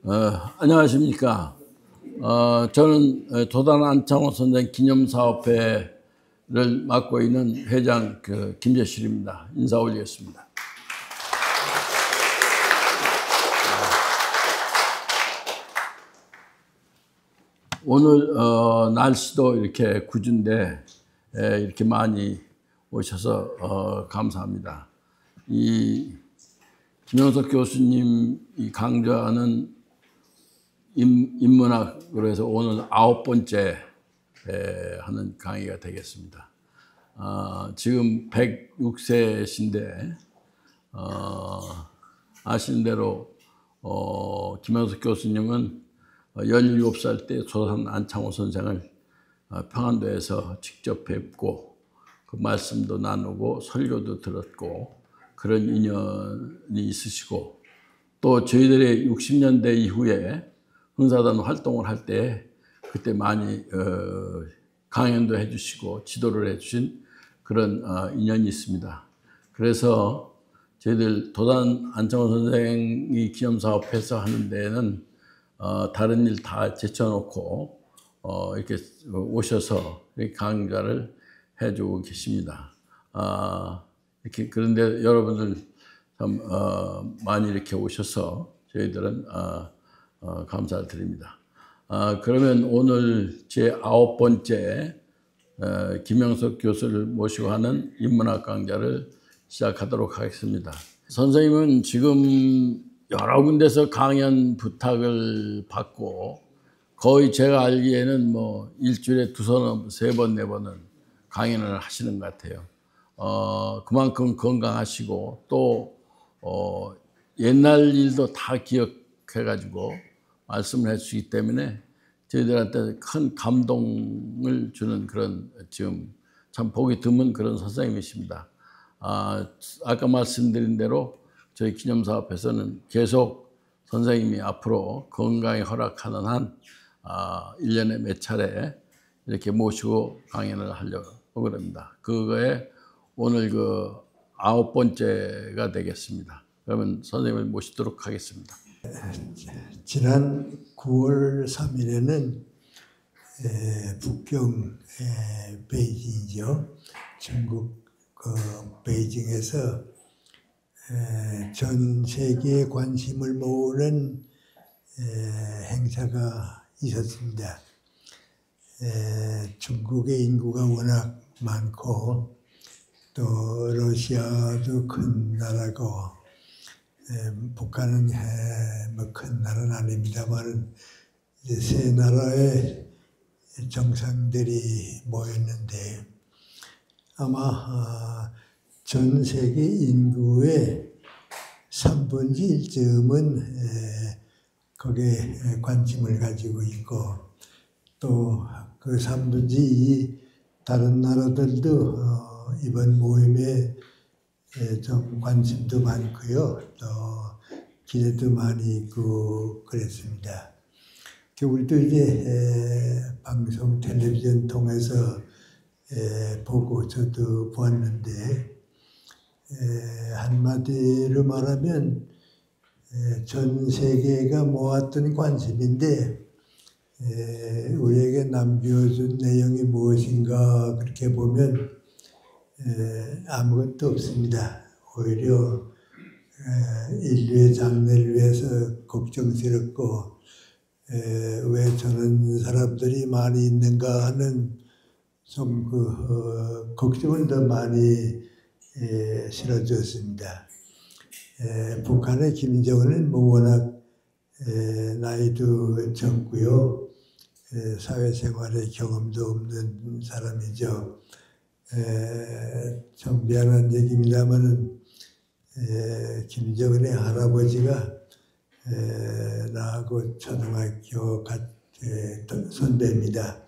안녕하십니까. 저는 도단 안창호 선생 기념사업회를 맡고 있는 회장 김재실입니다. 인사 올리겠습니다. 오늘 날씨도 이렇게 궂은데 이렇게 많이 오셔서 감사합니다. 이 김영석 교수님이 강좌하는 인문학으로 해서 오늘 9번째 하는 강의가 되겠습니다. 지금 106세신데 아시는 대로 김영석 교수님은 17살 때 도단 안창호 선생을 평안도에서 직접 뵙고 그 말씀도 나누고 설교도 들었고 그런 인연이 있으시고, 또 저희들의 60년대 이후에 흥사단 활동을 할 때 그때 많이 강연도 해주시고 지도를 해주신 그런 인연이 있습니다. 그래서 저희들 도단 안창호 선생이 기념사업해서 하는 데에는 다른 일 다 제쳐놓고 이렇게 오셔서 이렇게 강좌를 해주고 계십니다. 이렇게 그런데 여러분들 참 많이 이렇게 오셔서 저희들은 감사를 드립니다. 그러면 오늘 제 9번째 김영석 교수를 모시고 하는 인문학 강좌를 시작하도록 하겠습니다. 선생님은 지금 여러 군데서 강연 부탁을 받고 거의 제가 알기에는 뭐 일주일에 2번, 3번, 4번은 강연을 하시는 것 같아요. 그만큼 건강하시고 또 옛날 일도 다 기억해가지고 말씀을 해주시기 때문에 저희들한테 큰 감동을 주는 그런, 지금 참 보기 드문 그런 선생님이십니다. 아까 말씀드린 대로 저희 기념사업에서는 계속 선생님이 앞으로 건강이 허락하는 한 1년에 몇 차례 이렇게 모시고 강연을 하려고 합니다. 그거에 오늘 9번째가 되겠습니다. 그러면 선생님을 모시도록 하겠습니다. 지난 9월 3일에는 북경 베이징이죠. 중국 베이징에서 전 세계에 관심을 모으는 행사가 있었습니다. 중국의 인구가 워낙 많고 또 러시아도 큰 나라고 북한은 뭐 큰 나라는 아닙니다만 이제 세 나라의 정상들이 모였는데 아마 전 세계 인구의 3분의 1쯤은 거기에 관심을 가지고 있고 또 그 3분의 2 다른 나라들도 이번 모임에 좀 관심도 많고요. 또 기대도 많이 있고 그랬습니다. 우리도 이제 방송, 텔레비전 통해서 보고 저도 보았는데 한마디로 말하면 전 세계가 모았던 관심인데 우리에게 남겨준 내용이 무엇인가 그렇게 보면 아무것도 없습니다. 오히려 인류의 장래를 위해서 걱정스럽고 왜 저런 사람들이 많이 있는가 하는 좀 걱정을 더 많이 실어주었습니다. 북한의 김정은은 뭐 워낙 나이도 적고요. 사회생활의 경험도 없는 사람이죠. 좀 미안한 얘기입니다만은 김정은의 할아버지가 나하고 초등학교 선배입니다.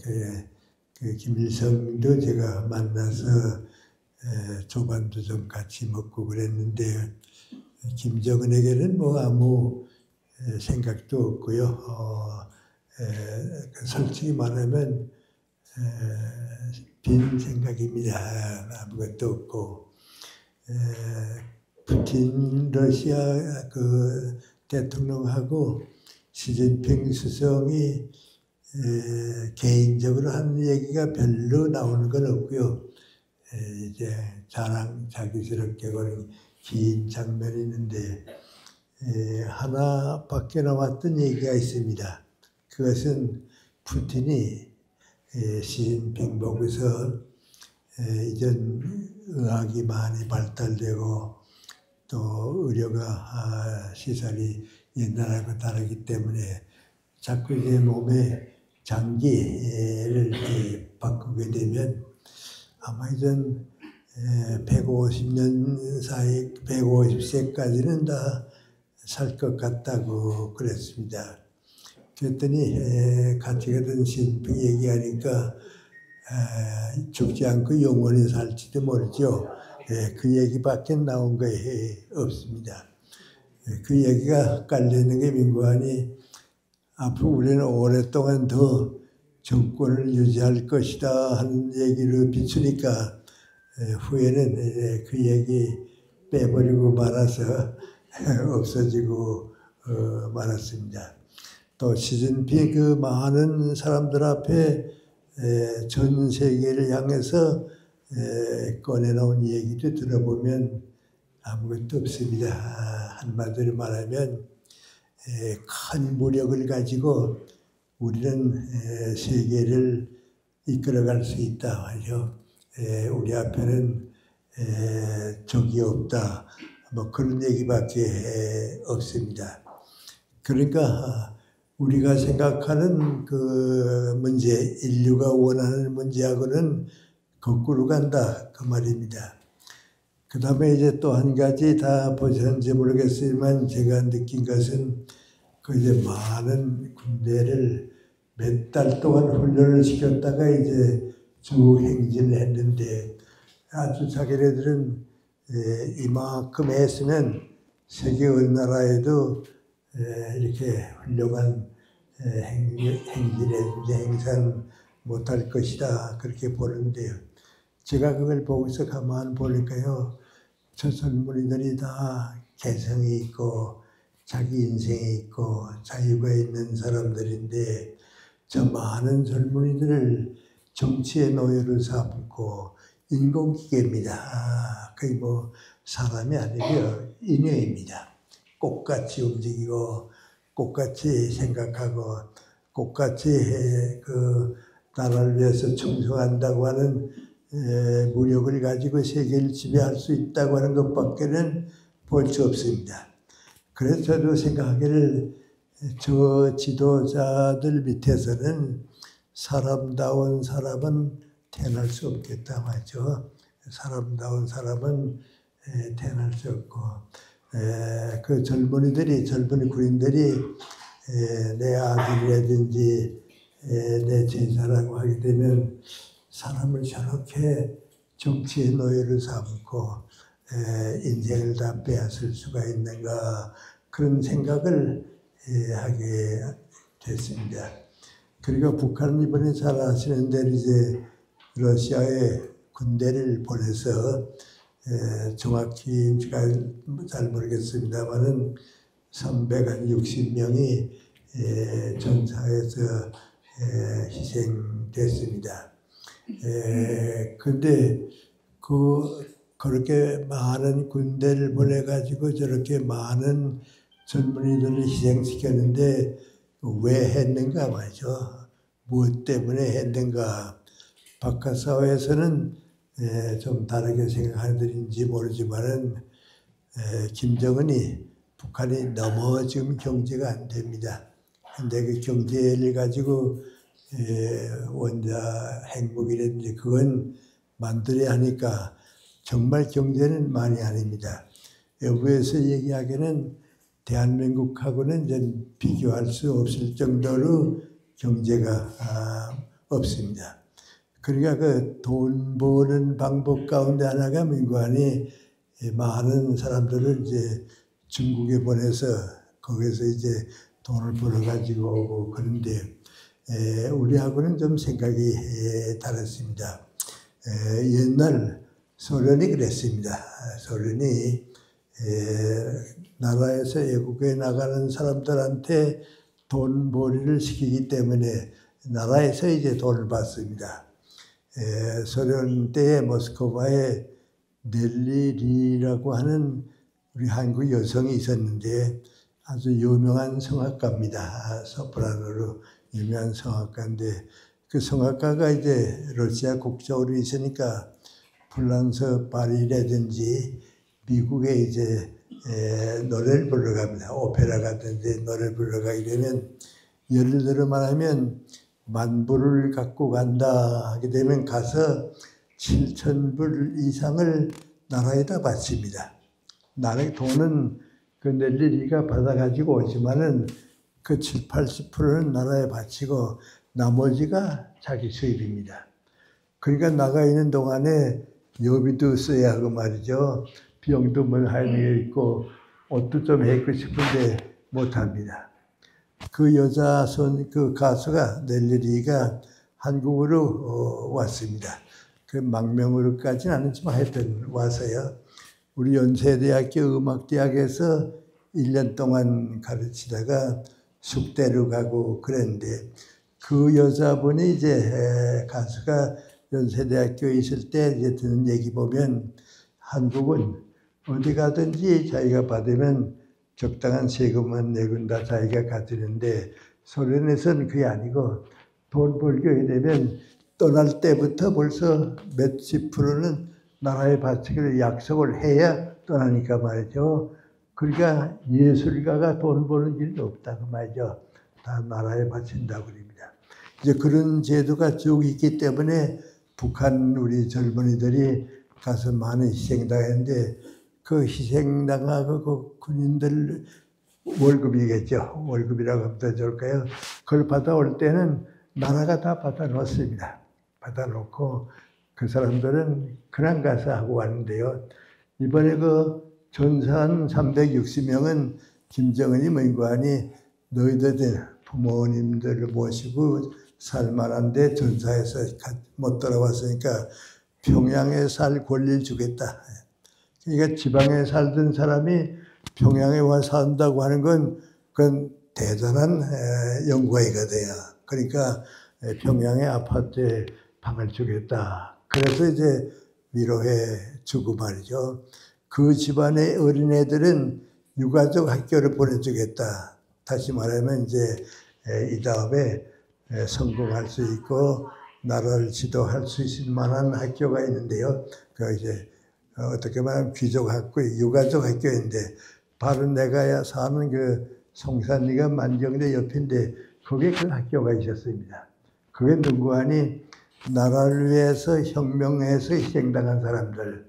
그 김일성도 제가 만나서 조반도 좀 같이 먹고 그랬는데 김정은에게는 뭐 아무 생각도 없고요. 솔직히 말하면 빈 생각입니다. 아무것도 없고 푸틴 러시아 그 대통령하고 시진핑 수성이 개인적으로 하는 얘기가 별로 나오는 건 없고요. 이제 자기스럽게 그런 긴 장면이 있는데 하나밖에 남았던 얘기가 있습니다. 그것은 푸틴이 시진핑 보고서 이전 의학이 많이 발달되고 또 의료가 시설이 옛날하고 다르기 때문에 자꾸 이제 몸의 장기를 바꾸게 되면 아마 이전 150년 사이 150세까지는 다 살 것 같다고 그랬습니다. 그랬더니 같이 가던 시진핑 얘기하니까 죽지 않고 영원히 살지도 모르죠. 그 얘기밖에 나온 거 없습니다. 그 얘기가 깔려있는 게 민관이 앞으로 우리는 오랫동안 더 정권을 유지할 것이다 하는 얘기를 비추니까 후에는 그 얘기 빼버리고 말아서 없어지고 말았습니다. 또 시진핑 그 많은 사람들 앞에 전 세계를 향해서 꺼내놓은 얘기도 들어보면 아무것도 없습니다. 한마디로 말하면 큰 무력을 가지고 우리는 세계를 이끌어갈 수 있다 말이죠. 우리 앞에는 적이 없다. 뭐 그런 얘기밖에 없습니다. 그러니까 우리가 생각하는 그 문제, 인류가 원하는 문제하고는 거꾸로 간다 그 말입니다. 그 다음에 이제 또 한 가지 다 보셨는지 모르겠지만 제가 느낀 것은 그 이제 많은 군대를 몇 달 동안 훈련을 시켰다가 이제 쭉 행진을 했는데 아주 자기네들은 이만큼 했으면 세계 어느 나라에도 이렇게 훌륭한 행산 못할 것이다 그렇게 보는데요. 제가 그걸 보고서 가만 보니까요. 저 젊은이들이 다 개성이 있고 자기 인생이 있고 자유가 있는 사람들인데 저 많은 젊은이들을 정치의 노예로 삼고 인공기계입니다. 거의 뭐 사람이 아니고요. 인형입니다. 꽃같이 움직이고 꽃같이 생각하고 꽃같이 그 나라를 위해서 충성한다고 하는 무력을 가지고 세계를 지배할 수 있다고 하는 것밖에는 볼 수 없습니다. 그래서 저도 생각하기를 저 지도자들 밑에서는 사람다운 사람은 태어날 수 없겠다 말이죠. 사람다운 사람은 태어날 수 없고 그 젊은 군인들이 내 아들이라든지 내 제자라고 하게 되면 사람을 저렇게 정치의 노예로 삼고 인생을 다 빼앗을 수가 있는가 그런 생각을 하게 됐습니다. 그리고 북한은 이번에 잘 아시는 대로 이제 러시아에 군대를 보내서 정확히 제가 잘 모르겠습니다만은 360명이 전사에서 희생됐습니다. 근데 그렇게 많은 군대를 보내가지고 저렇게 많은 젊은이들을 희생시켰는데 왜 했는가 말이죠. 무엇 때문에 했는가. 바깥 사회에서는 좀 다르게 생각하는지 모르지만은 김정은이 북한이 너무 지금 경제가 안 됩니다. 근데 그 경제를 가지고 원자 핵무기라든지 그건 만들어야 하니까 정말 경제는 많이 아닙니다. 외부에서 얘기하기는 대한민국하고는 전 비교할 수 없을 정도로 경제가 없습니다. 그러니까 그 돈 버는 방법 가운데 하나가 민관이 많은 사람들을 이제 중국에 보내서 거기서 이제 돈을 벌어가지고 오고 그런데 우리하고는 좀 생각이 다릅니다. 옛날 소련이 그랬습니다. 소련이 나라에서 외국에 나가는 사람들한테 돈벌이를 시키기 때문에 나라에서 이제 돈을 받습니다. 소련 때에 모스크바에 넬리 리라고 하는 우리 한국 여성이 있었는데 아주 유명한 성악가입니다. 소프라노로 유명한 성악가인데 그 성악가가 이제 러시아 국적으로 있으니까 프랑스 파리라든지 미국에 이제 노래를 부르러 갑니다. 오페라 같은데 노래를 부르러 가게 되면 예를 들어 말하면 만불을 갖고 간다 하게 되면 가서 7,000불 이상을 나라에다 바칩니다. 나라의 돈은 그 넬리리가 받아가지고 오지만은 그 70, 80%는 나라에 바치고 나머지가 자기 수입입니다. 그러니까 나가 있는 동안에 여비도 써야 하고 말이죠. 병도 뭐 하에 있고 옷도 좀 해입고 싶은데 못합니다. 그 여자 그 가수가 넬리리가 한국으로 왔습니다. 그 망명으로까지는 아니지만 하여튼 와서요. 우리 연세대학교 음악대학에서 1년 동안 가르치다가 숙대로 가고 그랬는데 그 여자분이 이제 가수가 연세대학교에 있을 때 이제 듣는 얘기 보면 한국은 어디 가든지 자기가 받으면 적당한 세금만 내고 다 자기가 가지는데 소련에서는 그게 아니고 돈 벌게 되면 떠날 때부터 벌써 몇십 프로는 나라에 바치기로 약속을 해야 떠나니까 말이죠. 그러니까 예술가가 돈 버는 길이 없다고 말이죠. 다 나라에 바친다고 그럽니다. 이제 그런 제도가 쭉 있기 때문에 북한 우리 젊은이들이 가서 많은 희생당했는데 그 희생당하고 그 군인들 월급이겠죠. 월급이라고 하면 더 좋을까요? 그걸 받아올 때는 나라가 다 받아놓습니다. 받아놓고 그 사람들은 그냥 가서 하고 왔는데요. 이번에 그 전사한 360명은 김정은이 민관이 너희들 부모님들을 모시고 살만한데 전사해서 못 돌아왔으니까 평양에 살 권리를 주겠다. 그러니까 지방에 살던 사람이 평양에 와서 산다고 하는 건 그건 대단한 영광이거든요. 그러니까 평양의 아파트에 방을 주겠다. 그래서 이제 위로해 주고 말이죠. 그 집안의 어린애들은 유가족 학교를 보내주겠다. 다시 말하면 이제 이 다음에 성공할 수 있고 나라를 지도할 수 있을 만한 학교가 있는데요. 그 이제 어떻게 말하면 귀족 학교, 유가족 학교인데 바로 내가 사는 그 송산리가 만정대 옆인데 거기에 그 학교가 있었습니다. 그게 누구 하니 나라를 위해서 혁명해서 희생당한 사람들,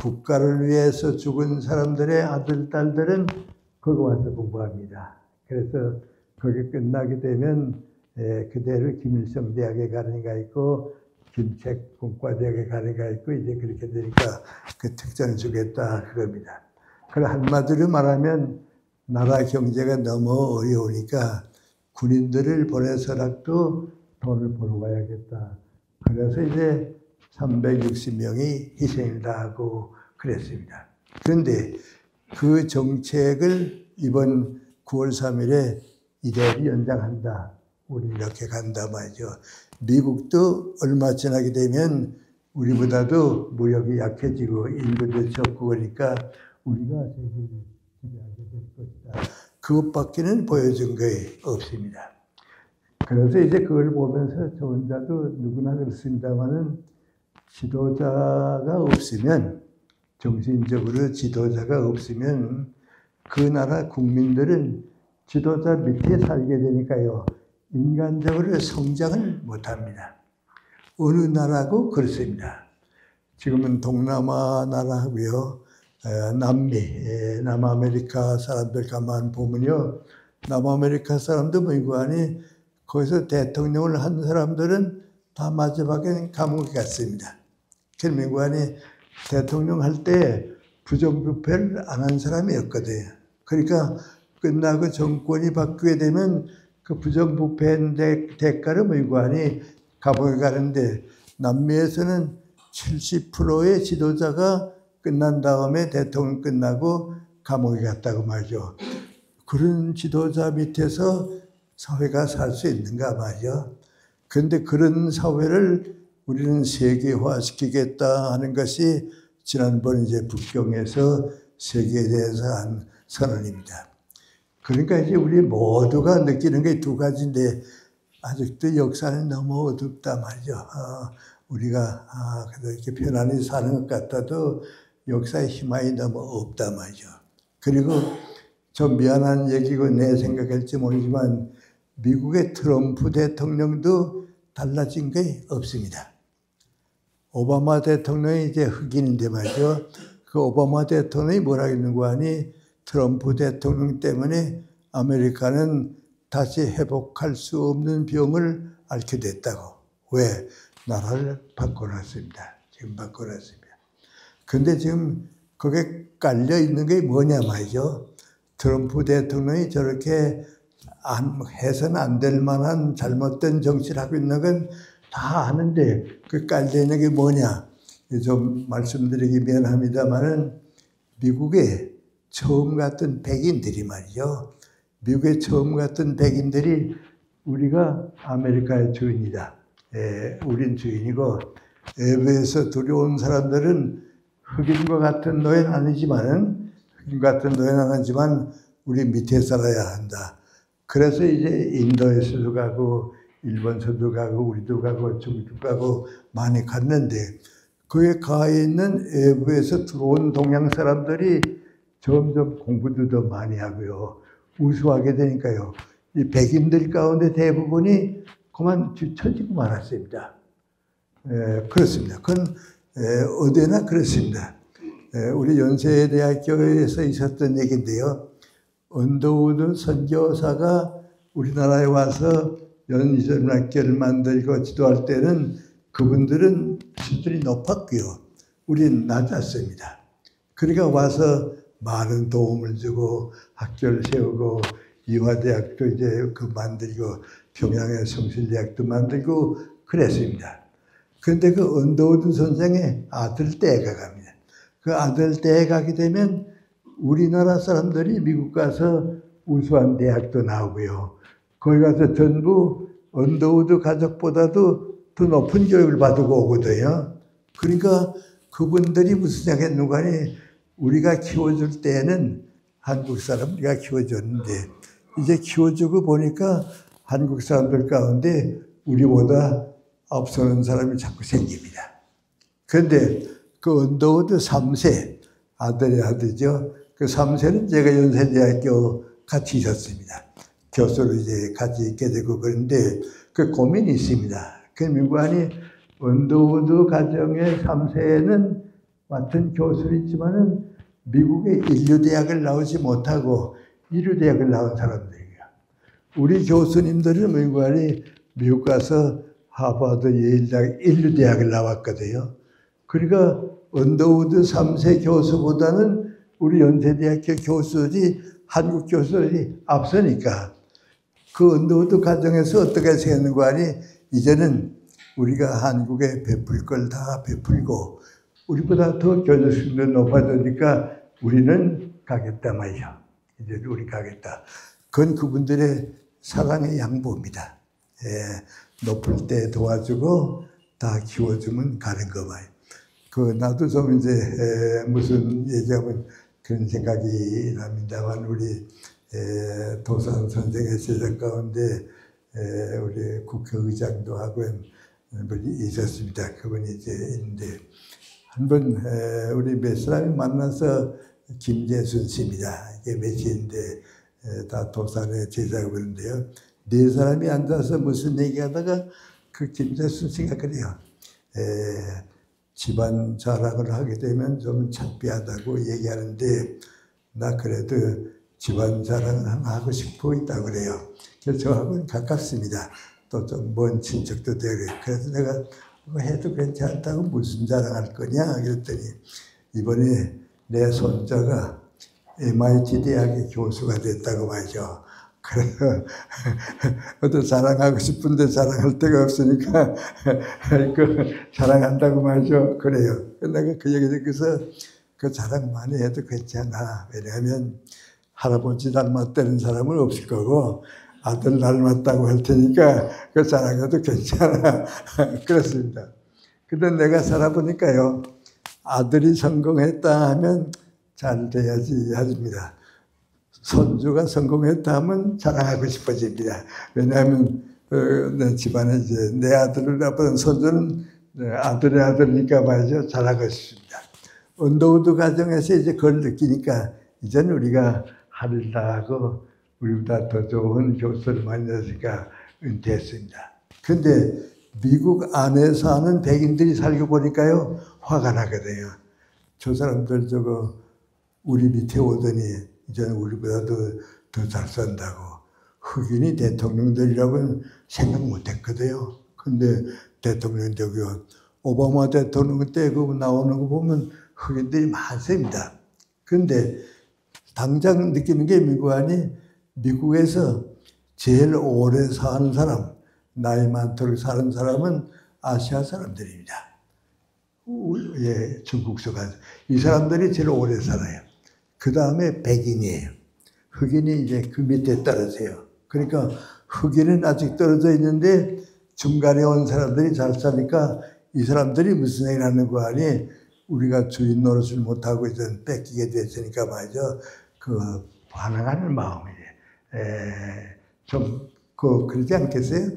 국가를 위해서 죽은 사람들의 아들, 딸들은 거기 와서 공부합니다. 그래서 거기 끝나게 되면 그대로 김일성 대학에 가는 애가 있고 김책 공과대학에 가는 애가 있고 이제 그렇게 되니까 그 특전을 주겠다 그겁니다. 그걸 한마디로 말하면 나라 경제가 너무 어려우니까 군인들을 보내서라도 돈을 벌어 가야겠다. 그래서 이제 360명이 희생을 다하고 그랬습니다. 그런데 그 정책을 이번 9월 3일에 이대로 연장한다. 우리 이렇게 간다 말이죠. 미국도 얼마 지나게 되면 우리보다도 무력이 약해지고 인구도 적고 그러니까 우리가 세계를 지배하게 될 것이다. 그것밖에는 보여준 게 없습니다. 그래서 이제 그걸 보면서 저 혼자도 누구나 그렇습니다만은 지도자가 없으면, 정신적으로 지도자가 없으면 그 나라 국민들은 지도자 밑에 살게 되니까요. 인간적으로 성장을 못합니다. 어느 나라고 그렇습니다. 지금은 동남아 나라하고요. 남미, 남아메리카 사람들 가만 보면요. 남아메리카 사람도 민관이 거기서 대통령을 한 사람들은 다 마지막에는 감옥에 갔습니다. 그 민관이 대통령 할 때 부정부패를 안 한 사람이었거든요. 그러니까 끝나고 정권이 바뀌게 되면 그 부정부패 대가로 민관이 감옥에 가는데 남미에서는 70%의 지도자가 끝난 다음에 대통령 끝나고 감옥에 갔다고 말이죠. 그런 지도자 밑에서 사회가 살 수 있는가 말이죠. 그런데 그런 사회를 우리는 세계화시키겠다 하는 것이 지난번 이제 북경에서 세계에 대해서 한 선언입니다. 그러니까 이제 우리 모두가 느끼는 게 두 가지인데 아직도 역사는 너무 어둡다 말이죠. 우리가 그래도 이렇게 편안히 사는 것 같아도 역사의 희망이 너무 없다 말이죠. 그리고 좀 미안한 얘기고 내 생각일지 모르지만 미국의 트럼프 대통령도 달라진 게 없습니다. 오바마 대통령이 이제 흑인인데 말이죠. 그 오바마 대통령이 뭐라 했는고 하니 트럼프 대통령 때문에 아메리카는 다시 회복할 수 없는 병을 앓게 됐다고. 왜? 나라를 바꿔놨습니다. 지금 바꿔놨습니다. 근데 지금 거기에 깔려 있는 게 뭐냐 말이죠. 트럼프 대통령이 저렇게 해서는 안 될 만한 잘못된 정치를 하고 있는 건 다 아는데 그 깔려 있는 게 뭐냐. 좀 말씀드리기 미안합니다만은 미국에 처음 갔던 백인들이 말이죠. 미국에 처음 갔던 백인들이 우리가 아메리카의 주인이다. 우린 주인이고 외부에서 들여온 사람들은 흑인과 같은 노예는 아니지만은 흑인 같은 노예는 아니지만 우리 밑에 살아야 한다. 그래서 이제 인도에서도 가고 일본에서도 가고 우리도 가고 중국도 가고 많이 갔는데 그에 가 있는 외부에서 들어온 동양 사람들이 점점 공부도 더 많이 하고요. 우수하게 되니까요. 이 백인들 가운데 대부분이 그만 뒤처지고 말았습니다. 그렇습니다. 그건 어디나 그렇습니다. 우리 연세대학교에서 있었던 얘기인데요. 언더우드 선교사가 우리나라에 와서 연희전학교를 만들고 지도할 때는 그분들은 수준이 높았고요. 우리는 낮았습니다. 그러니까 와서 많은 도움을 주고 학교를 세우고 이화대학도 이제 그 만들고 평양의 성실대학도 만들고 그랬습니다. 그런데 그 언더우드 선생의 아들 때가 갑니다. 그 아들 때에 가게 되면 우리나라 사람들이 미국 가서 우수한 대학도 나오고요. 거기 가서 전부 언더우드 가족보다도 더 높은 교육을 받고 오거든요. 그러니까 그분들이 무슨 생각했는가 하니 우리가 키워줄 때는 한국 사람 우리가 키워줬는데 이제 키워주고 보니까 한국 사람들 가운데 우리보다 앞서는 사람이 자꾸 생깁니다. 그런데 그 언더우드 3세 아들의 아들이죠. 그 3세는 제가 연세대학교 같이 있었습니다. 교수로 이제 같이 있게 되고 그런데 그 고민이 있습니다. 그 민관이 언더우드 가정의 3세는 같은 교수를 있지만은 미국의 인류대학을 나오지 못하고 인류대학을 나온 사람들이에요. 우리 교수님들은 민관이 미국 가서 하버드 예일대학 인류대학을 나왔거든요. 그러니까 언더우드 3세 교수보다는 우리 연세대학교 교수들이 한국 교수들이 앞서니까 그 언더우드 과정에서 어떻게 생겼는가 하니 이제는 우리가 한국에 베풀 걸 다 베풀고 우리보다 더 교육 수준도 높아지니까 우리는 가겠다 말이죠. 이제 우리 가겠다. 그건 그분들의 사랑의 양보입니다. 높을 때 도와주고 다 키워주면 가는 거 말이에요. 나도 좀 이제 무슨 얘기하면 그런 생각이 납니다만 우리 도산 선생의 제자 가운데 우리 국회의장도 하고 분이 있었습니다. 그분이 이제 있는데 한번 우리 몇 사람이 만나서 김재순 씨입니다. 이게 몇인데 다 도산의 제자가 그런데요. 네 사람이 앉아서 무슨 얘기하다가 그 김재순 씨가 그래요. 집안 자랑을 하게 되면 좀 창피하다고 얘기하는데 나 그래도 집안 자랑을 하나 하고 싶어 있다고 그래요. 그래서 저하고는 가깝습니다. 또 좀 먼 친척도 되고 그래서 내가 그거 해도 괜찮다고 무슨 자랑할 거냐 그랬더니 이번에 내 손자가 MIT 대학의 교수가 됐다고 말이죠. 그래서 또 자랑하고 싶은데 자랑할 데가 없으니까 자랑한다고 말이죠. 그래요. 내가 그 얘기 듣고서 그 자랑 많이 해도 괜찮아. 왜냐하면 할아버지 닮았다는 사람은 없을 거고 아들 닮았다고 할 테니까 그 자랑해도 괜찮아. 그렇습니다. 근데 내가 살아보니까요, 아들이 성공했다 하면 잘 돼야지 하십니다. 손주가 성공했다 하면 자랑하고 싶어집니다. 왜냐하면 내 집안에 이제 내 아들을 낳은 손주는 아들의 아들이니까 말이죠. 잘하고 싶습니다. 언더우드 가정에서 이제 그걸 느끼니까 이제는 우리가 하늘 나가고 우리보다 더 좋은 교수를 만났으니까 은퇴했습니다. 근데 미국 안에 사는 백인들이 살고 보니까요, 화가 나거든요. 저 사람들 저거 우리 밑에 오더니 이제는 우리보다도 더 잘 산다고. 흑인이 대통령들이라고는 생각 못 했거든요. 근데 대통령 저기 오바마 대통령 때 그거 나오는 거 보면 흑인들이 많습니다. 근데 당장 느끼는 게 미국에서 제일 오래 사는 사람, 나이 많도록 사는 사람은 아시아 사람들입니다. 예, 중국 속에서. 이 사람들이 제일 오래 살아요. 그 다음에 백인이에요. 흑인이 이제 그 밑에 떨어져요. 그러니까 흑인은 아직 떨어져 있는데 중간에 온 사람들이 잘 사니까 이 사람들이 무슨 얘기를 하는 거 아니? 우리가 주인 노릇을 못하고 이제 뺏기게 됐으니까 말이죠. 그 반항하는 마음이에요. 좀 그러지 않겠어요?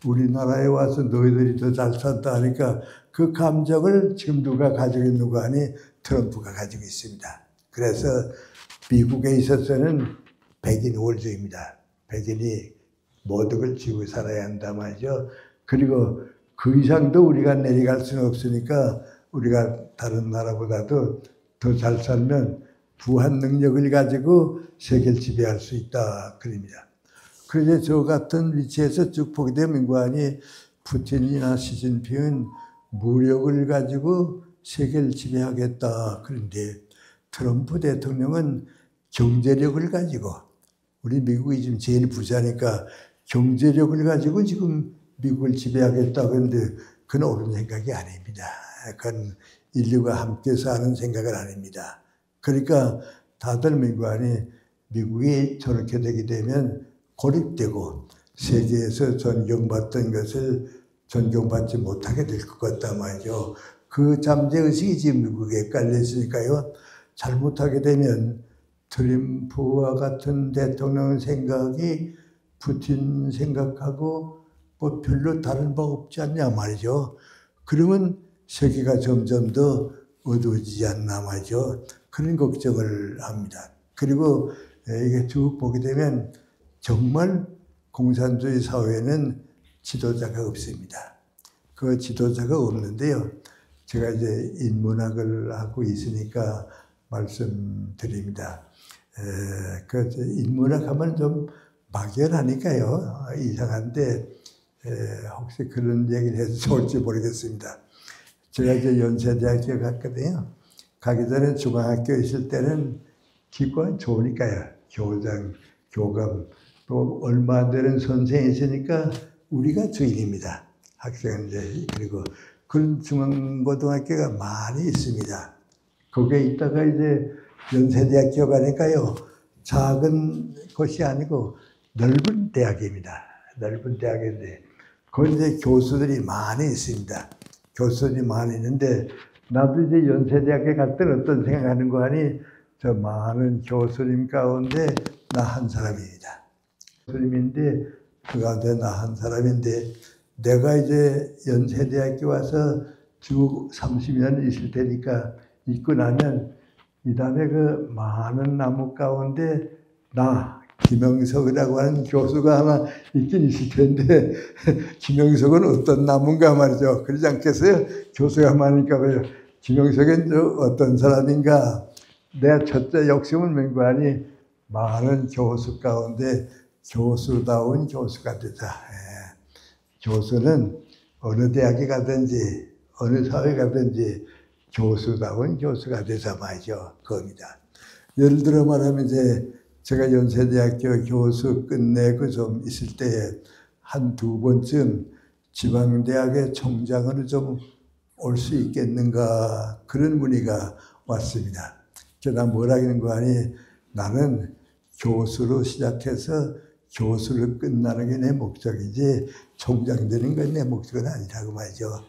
우리나라에 와서 너희들이 더 잘 산다 하니까 그 감정을 지금 누가 가지고 있는 거 아니? 트럼프가 가지고 있습니다. 그래서 미국에 있어서는 백인 우월주의입니다. 백인이 모든 걸 지고 살아야 한다 말이죠. 그리고 그 이상도 우리가 내려갈 수는 없으니까 우리가 다른 나라보다도 더 잘 살면 부한 능력을 가지고 세계를 지배할 수 있다. 그럽니다. 그래서 저 같은 위치에서 쭉 보게 되면 민관이 푸틴이나 시진핑은 무력을 가지고 세계를 지배하겠다. 그런데 트럼프 대통령은 경제력을 가지고, 우리 미국이 지금 제일 부자니까 경제력을 가지고 지금 미국을 지배하겠다. 그런데 그건 옳은 생각이 아닙니다. 그건 인류가 함께 사는 생각은 아닙니다. 그러니까 다들 미국이 저렇게 되게 되면 고립되고 세계에서 존경받던 것을 존경받지 못하게 될 것 같다 말이죠. 그 잠재의식이 지금 미국에 깔려 있으니까요. 잘못하게 되면 트럼프와 같은 대통령 생각이 푸틴 생각하고 뭐 별로 다른 바 없지 않냐 말이죠. 그러면 세계가 점점 더 어두워지지 않나 말이죠. 그런 걱정을 합니다. 그리고 이게 쭉 보게 되면 정말 공산주의 사회는 지도자가 없습니다. 그 지도자가 없는데요. 제가 이제 인문학을 하고 있으니까 말씀드립니다. 그 인문학 하면 좀 막연하니까요. 이상한데 혹시 그런 얘기를 해도 좋을지 모르겠습니다. 제가 이제 연세대학교 갔거든요. 가기 전에 중학교 있을 때는 기관 좋으니까요. 교장, 교감, 또 얼마 안 되는 선생이 있으니까 우리가 주인입니다. 학생은 이제. 그리고 그런 중앙고등학교가 많이 있습니다. 거기에 있다가 이제 연세대학교 가니까요. 작은 곳이 아니고 넓은 대학입니다. 넓은 대학인데 거기 이제 교수들이 많이 있습니다. 교수들이 많이 있는데 나도 이제 연세대학에 갈 때는 어떤 생각하는 거 아니? 저 많은 교수님 가운데 나 한 사람입니다. 교수님인데 그 가운데 나 한 사람인데 내가 이제 연세대학교 와서 쭉 30년 있을 테니까 있고 나면 이 다음에 그 많은 나무 가운데 나 김영석이라고 하는 교수가 하나 있긴 있을 텐데 김영석은 어떤 나무인가 말이죠. 그러지 않겠어요? 교수가 많으니까 왜요? 김영석은 어떤 사람인가? 내 첫째 욕심은 맹관이 많은 교수 가운데 교수다운 교수가 되자. 교수는 어느 대학에 가든지 어느 사회 가든지 교수다운 교수가 되자 말이죠. 그겁니다. 예를 들어 말하면 이제 제가 연세대학교 교수 끝내고 좀 있을 때에 한 두 번쯤 지방대학의 총장으로 좀 올 수 있겠는가 그런 문의가 왔습니다. 그래서 나 뭐라는 거 아니 나는 교수로 시작해서 교수로 끝나는 게 내 목적이지 총장 되는 건 내 목적은 아니라고 말이죠.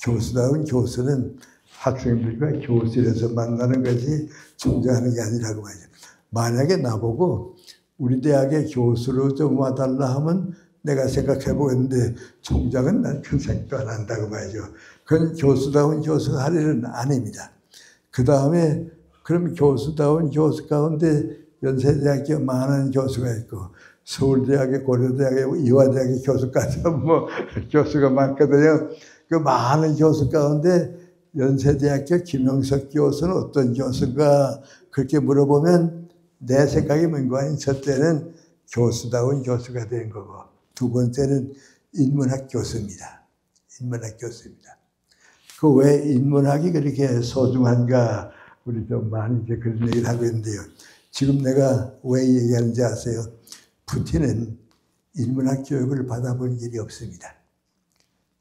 교수다운 교수는 학생들과 교실에서 만나는 것이 총장하는 게 아니라고 말이죠. 만약에 나보고 우리 대학의 교수로 좀 와달라 하면 내가 생각해 보겠는데 총장은 난 그 생각도 안 한다고 말이죠. 그건 교수다운 교수가 할 일은 아닙니다. 그 다음에 그럼 교수다운 교수 가운데 연세대학교 많은 교수가 있고 서울대학에 고려대학에 이화대학에 교수까지 뭐 교수가 많거든요. 그 많은 교수 가운데 연세대학교 김영석 교수는 어떤 교수인가 그렇게 물어보면 내 생각이 뭔가 아닌 첫 때는 교수다운 교수가 된 거고 두 번째는 인문학 교수입니다. 인문학 교수입니다. 그 왜 인문학이 그렇게 소중한가 우리 좀 많이 이제 그런 얘기를 하고 있는데요. 지금 내가 왜 얘기하는지 아세요? 푸틴은 인문학 교육을 받아본 일이 없습니다.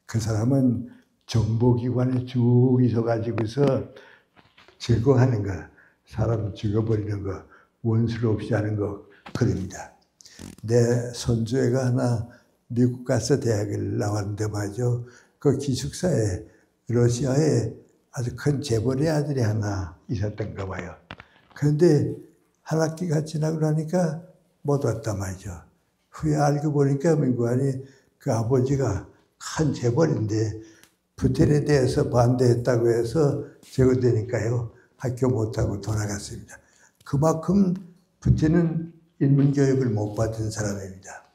그 사람은 정보기관에 쭉 있어가지고서 제거하는 거, 사람 죽여버리는 거, 원수를 없이 하는 거, 그럽니다. 내 손주애가 하나 미국 가서 대학을 나왔는데 말이죠. 그 기숙사에 러시아에 아주 큰 재벌의 아들이 하나 있었던가 봐요. 그런데 한 학기가 지나고 나니까 못 왔단 말이죠. 후에 알고 보니까 민구안이 그 아버지가 큰 재벌인데 푸틴에 대해서 반대했다고 해서 제거되니까요. 학교 못하고 돌아갔습니다. 그만큼 푸틴은 인문교육을 못 받은 사람입니다.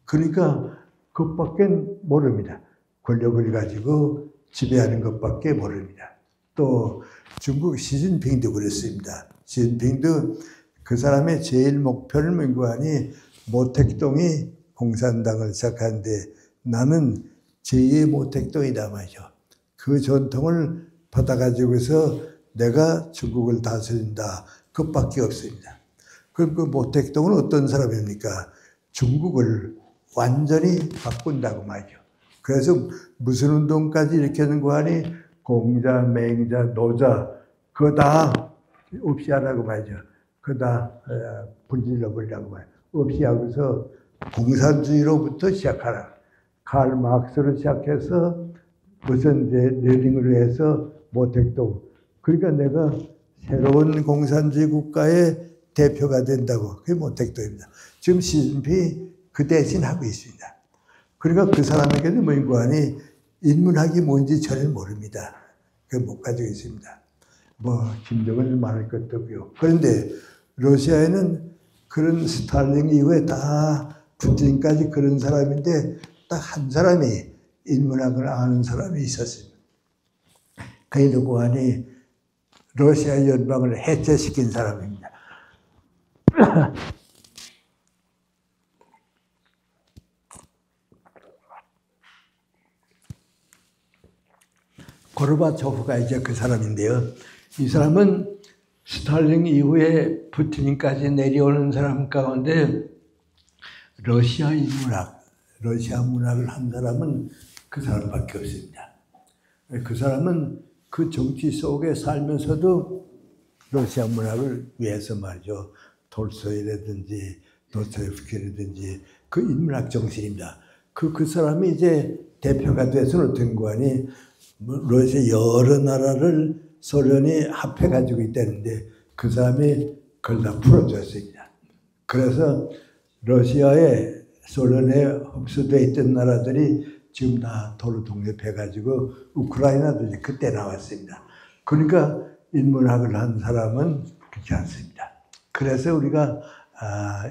그러니까 그것밖에 모릅니다. 권력을 가지고 지배하는 것밖에 모릅니다. 또 중국 시진핑도 그랬습니다. 시진핑도 그 사람의 제일 목표를 명구하니 모택동이 공산당을 시작하는데 나는 제2의 모택동이다 말이죠. 그 전통을 받아가지고서 내가 중국을 다스린다. 그것밖에 없습니다. 그럼 그 모택동은 어떤 사람입니까? 중국을 완전히 바꾼다고 말이죠. 그래서 무슨 운동까지 일으키는 거 아니 공자, 맹자, 노자 그거 다 없이 하라고 말이죠. 그거 다 불질러 버리라고 말이죠. 없이 하고서 공산주의로부터 시작하라. 칼 마크스로 시작해서 무슨 이제 레닝으로 해서 모택동. 그러니까 내가 새로운 공산주의 국가의 대표가 된다고. 그게 모택동입니다. 지금 시진핑이 그 대신 하고 있습니다. 그러니까 그 사람에게는 뭐인고하니 인문학이 뭔지 전혀 모릅니다. 그걸 못 가지고 있습니다. 뭐 김정은 말할 것도 없고요. 그런데 러시아에는 그런 스탈린 이후에 다 푸틴까지 그런 사람인데 딱 한 사람이 인문학을 아는 사람이 있었습니다. 그게 누구 하니 러시아 연방을 해체시킨 사람입니다. 고르바초프가 이제 그 사람인데요. 이 사람은 스탈린 이후에 푸틴까지 내려오는 사람 가운데 러시아 인문학, 러시아 문학을 한 사람은 그 사람밖에 없습니다. 그 사람은 그 정치 속에 살면서도 러시아 문학을 위해서 말이죠. 톨스토이라든지 도스토옙스키라든지 그 인문학 정신입니다. 그 사람이 이제 대표가 돼서는 어떤 거니 러시아 여러 나라를 소련이 합해가지고 있다는데 그 사람이 그걸 다 풀어줬습니다. 그래서 러시아에 소련에 흡수되어 있던 나라들이 지금 다 도로 독립해가지고 우크라이나도 이제 그때 나왔습니다. 그러니까 인문학을 한 사람은 그렇지 않습니다. 그래서 우리가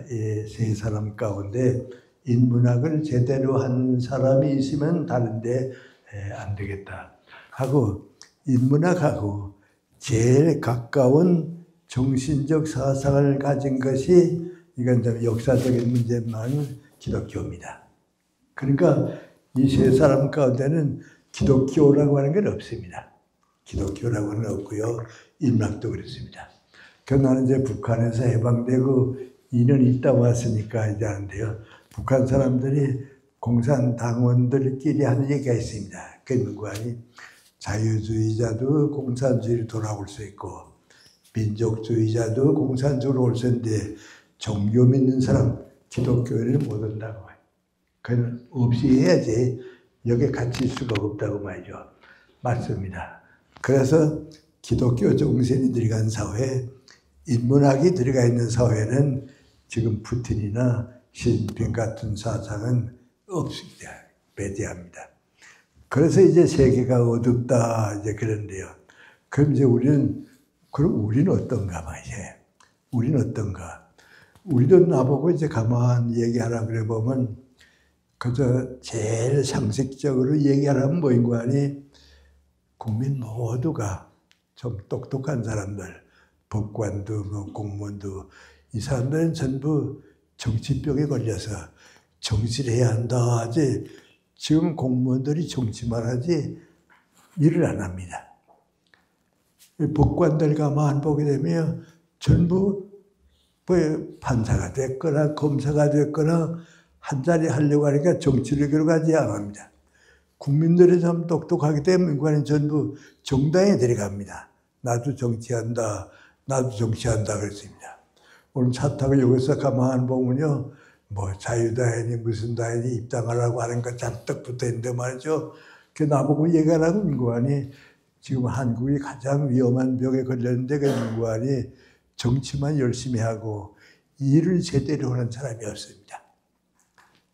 이 세 사람 가운데 인문학을 제대로 한 사람이 있으면 다른데 안 되겠다 하고 인문학하고 제일 가까운 정신적 사상을 가진 것이 이건 좀 역사적인 문제만 기독교입니다. 그러니까 이 세 사람 가운데는 기독교라고 하는 건 없습니다. 기독교라고 하는 건 없고요. 인문학도 그렇습니다. 나는 이제 북한에서 해방되고 2년 있다 왔으니까 이제 하는데요. 북한 사람들이 공산당원들끼리 하는 얘기가 있습니다. 그 누구 아니 자유주의자도 공산주의로 돌아올 수 있고 민족주의자도 공산주의로 올 텐데 종교 믿는 사람 기독교를 못 온다고. 그건 없이 해야지 여기에 갇힐 수가 없다고 말이죠. 맞습니다. 그래서 기독교 정신이 들어간 사회, 인문학이 들어가 있는 사회는 지금 푸틴이나 시진핑 같은 사상은 없습니다. 배제합니다. 그래서 이제 세계가 어둡다 이제 그런데요. 그럼 이제 우리는 어떤가 말이에요. 우리는 어떤가. 우리도 나보고 이제 가만 얘기하라 그래 보면 그저 제일 상식적으로 얘기하라면 뭐인 거 아니? 국민 모두가 좀 똑똑한 사람들, 법관도 뭐 공무원도 이 사람들은 전부 정치병에 걸려서 정치를 해야 한다 하지 지금 공무원들이 정치만 하지 일을 안 합니다. 법관들 가만 보게 되면 전부 뭐 판사가 됐거나 검사가 됐거나 한 자리 하려고 하니까 정치를 들어가지 않습니다. 국민들이 좀 똑똑하기 때문에 인간은 전부 정당에 들어갑니다. 나도 정치한다, 나도 정치한다 그랬습니다. 오늘 차 타고 여기서 가만 보면요, 뭐 자유다인이 무슨 다인이 입당하라고 하는 거 잔뜩 붙어 있는데 말이죠. 그 나보고 얘기하라고 인간이 지금 한국이 가장 위험한 병에 걸렸는데 그 인간이 정치만 열심히 하고 일을 제대로 하는 사람이 없습니다.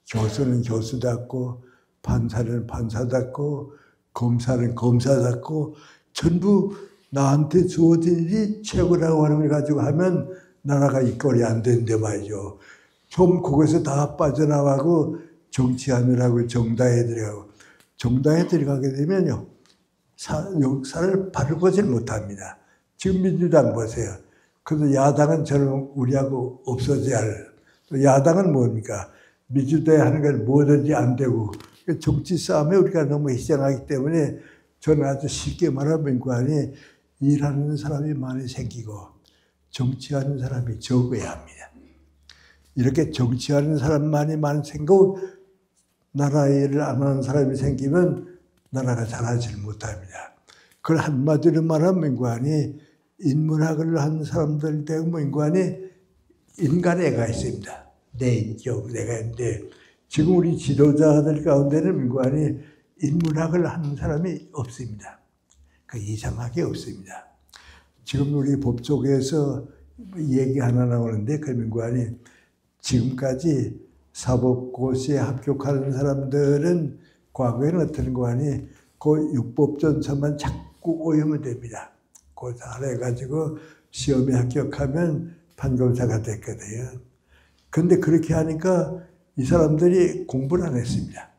교수는 교수답고 판사는 판사답고 검사는 검사답고 전부 나한테 주어진 일이 최고라고 하는 걸 가지고 하면 나라가 이꼴이 안 되는데 말이죠. 좀 거기서 다 빠져나가고 정치하느라고 정당에 들어가고 정당에 들어가게 되면요. 역사를 바로 보질 못합니다. 지금 민주당 보세요. 그래서 야당은 저는 우리하고 없어져야 할. 야당은 뭡니까? 민주당이 하는 건 뭐든지 안 되고 정치 싸움에 우리가 너무 희생하기 때문에 저는 아주 쉽게 말하면 인간이 일하는 사람이 많이 생기고 정치하는 사람이 적어야 합니다. 이렇게 정치하는 사람만이 많이 생기고 나라 일을 안 하는 사람이 생기면 나라가 잘하지 못합니다. 그걸 한마디로 말하면 인간이 인문학을 한 사람들 때문에 인간이 인간의 애가 있습니다. 내 인격, 내가 있는데 지금 우리 지도자들 가운데는 인간이 인문학을 하는 사람이 없습니다. 그 이상하게 없습니다. 지금 우리 법조계에서 얘기 하나 나오는데 그 인간이 지금까지 사법고시에 합격하는 사람들은 과거에는 어떤 거 아니 그 육법전서만 자꾸 오히면 됩니다. 그거 잘해가지고 시험에 합격하면 판검사가 됐거든요. 그런데 그렇게 하니까 이 사람들이 공부를 안 했습니다.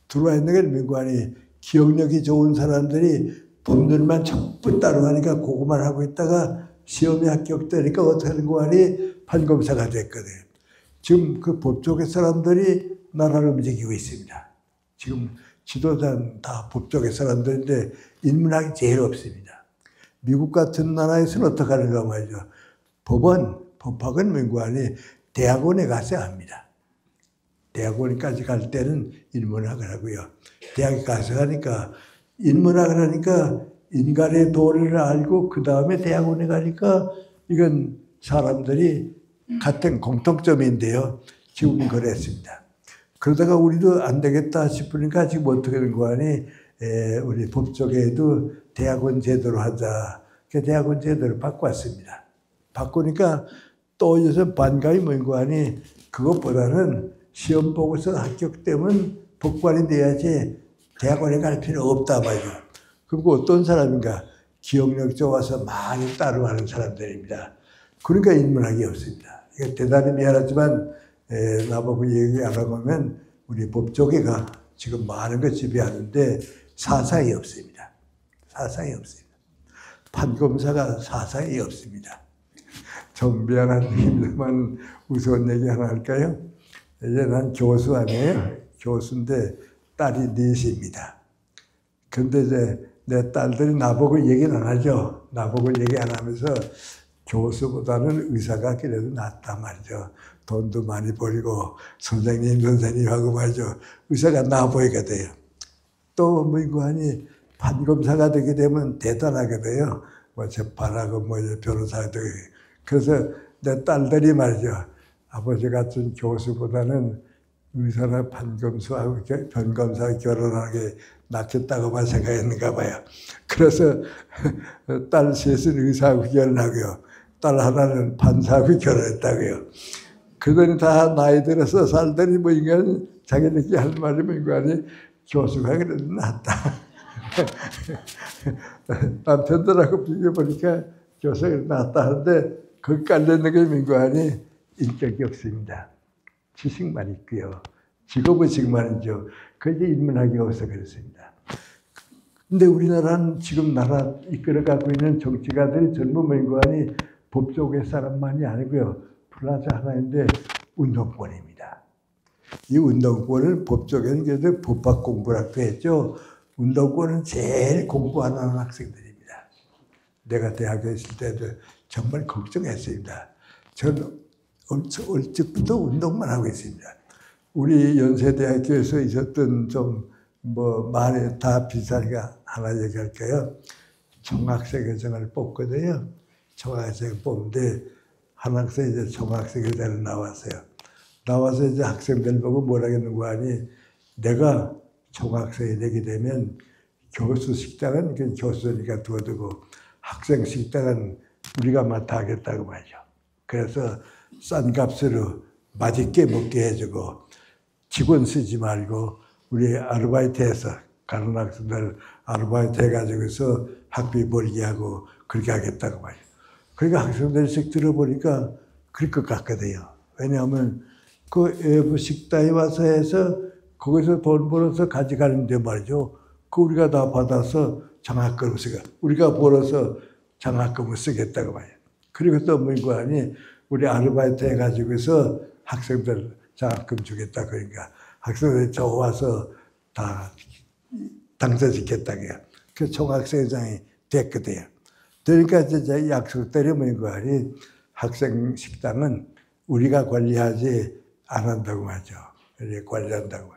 들어와 있는 게 민관이 기억력이 좋은 사람들이 법률만 전부 따라가니까 그거만 하고 있다가 시험에 합격되니까 어떻게 하는 거 아니 판검사가 됐거든요. 지금 그 법조계 사람들이 나라를 움직이고 있습니다. 지금 지도자는 다 법조계 사람들인데 인문학이 제일 없습니다. 미국 같은 나라에서는 어떻게 하는가 말이죠. 법학은 민관이 대학원에 가서 합니다. 대학원까지 갈 때는 인문학을 하고요. 대학에 가서 하니까 인문학을 하니까 인간의 도리를 알고 그 다음에 대학원에 가니까 이건 사람들이 같은 공통점인데요. 지금 그랬습니다. 그러다가 우리도 안 되겠다 싶으니까 지금 어떻게 된 거 아니 우리 법조계에도 대학원 제도로 하자. 그 대학원 제도를 바꿨습니다. 바꾸니까 또 요새 반감이 뭔 거 아니 그것보다는 시험 보고서 합격되면 법관이 돼야지 대학원에 갈 필요 없다 말이죠. 그리고 어떤 사람인가 기억력 좋아서 많이 따라가는 사람들입니다. 그러니까 인문학이 없습니다. 이게 대단히 미안하지만 나보고 얘기 안 하면 우리 법조계가 지금 많은 걸 지배하는데 사상이 없습니다. 사상이 없습니다. 판검사가 사상이 없습니다. 좀 미안한 힘들만 우스운 얘기 하나 할까요? 이제 난 교수 아니에요. 교수인데 딸이 넷입니다. 근데 이제 내 딸들이 나보고 얘기는 안 하죠. 나보고 얘기 안 하면서 교수보다는 의사가 그래도 낫다 말이죠. 돈도 많이 벌고 선생님하고 말이죠. 의사가 나아 보이게 돼요. 또 뭐 이거 하니 판검사가 되게 되면 대단하게 돼요. 뭐 재판하고 뭐 변호사도. 그래서 내 딸들이 말이죠. 아버지 같은 교수보다는 의사나 판검사하고 변검사하고 결혼하는 게 낫겠다고만 생각했는가 봐요. 그래서 딸 셋은 의사하고 결혼하고요. 딸 하나는 판사하고 결혼했다고요. 그들이 다 나이 들어서 살더니 뭐 인간 자기네끼리 할 말이 뭐 인간이 교수가 그래도 낫다. 남편들하고 비교해보니까 교수가 낫다 하는데 거기 깔려있는 게 민관이 인격이 없습니다. 지식만 있고요. 직업은 직만이죠. 그게 인문학이 없어 그렇습니다. 근데 우리나라는 지금 나라 이끌어가고 있는 정치가들이 전부 민관이 법조계 사람만이 아니고요. 플러스 하나인데 운동권입니다. 이 운동권을 법조계는 그래도 법학 공부라고 했죠. 운동권은 제일 공부 안 하는 학생들입니다. 내가 대학에 있을 때도 정말 걱정했습니다. 저는 얼찍부터 운동만 하고 있습니다. 우리 연세대학교에서 있었던 좀 뭐 말이 다 비슷하니까 하나 얘기할게요. 총학생회장을 뽑거든요. 총학생 뽑는데 한 학생이 이제 총학생회장을 나왔어요. 나와서 이제 학생들 보고 뭐라겠는 거 아니, 내가 총학생이 되게 되면 교수 식당은 그 교수니까 두어두고 학생 식당은 우리가 맡아 하겠다고 말이죠. 그래서 싼 값으로 맛있게 먹게 해주고 직원 쓰지 말고 우리 아르바이트해서 가는 학생들 아르바이트 해가지고서 학비 벌게 하고 그렇게 하겠다고 말이죠. 그러니까 학생들이 쓱 들어보니까 그럴 것 같거든요. 왜냐하면 그 외부 식당에 와서 해서 거기서 돈 벌어서 가져가는데 말이죠. 그 우리가 다 받아서 장학금을 쓰고 우리가 벌어서 장학금을 쓰겠다고 말이에요. 그리고 또 뭐고 하니 우리 아르바이트 해가지고서 학생들 장학금 주겠다 그러니까 학생들이 좋아서 다 당사시켰다고요. 그 총학생회장이 됐거든요. 그러니까 이제 약속대로 뭐고 하니 학생 식당은 우리가 관리하지 안 한다고 하죠. 관리한다고.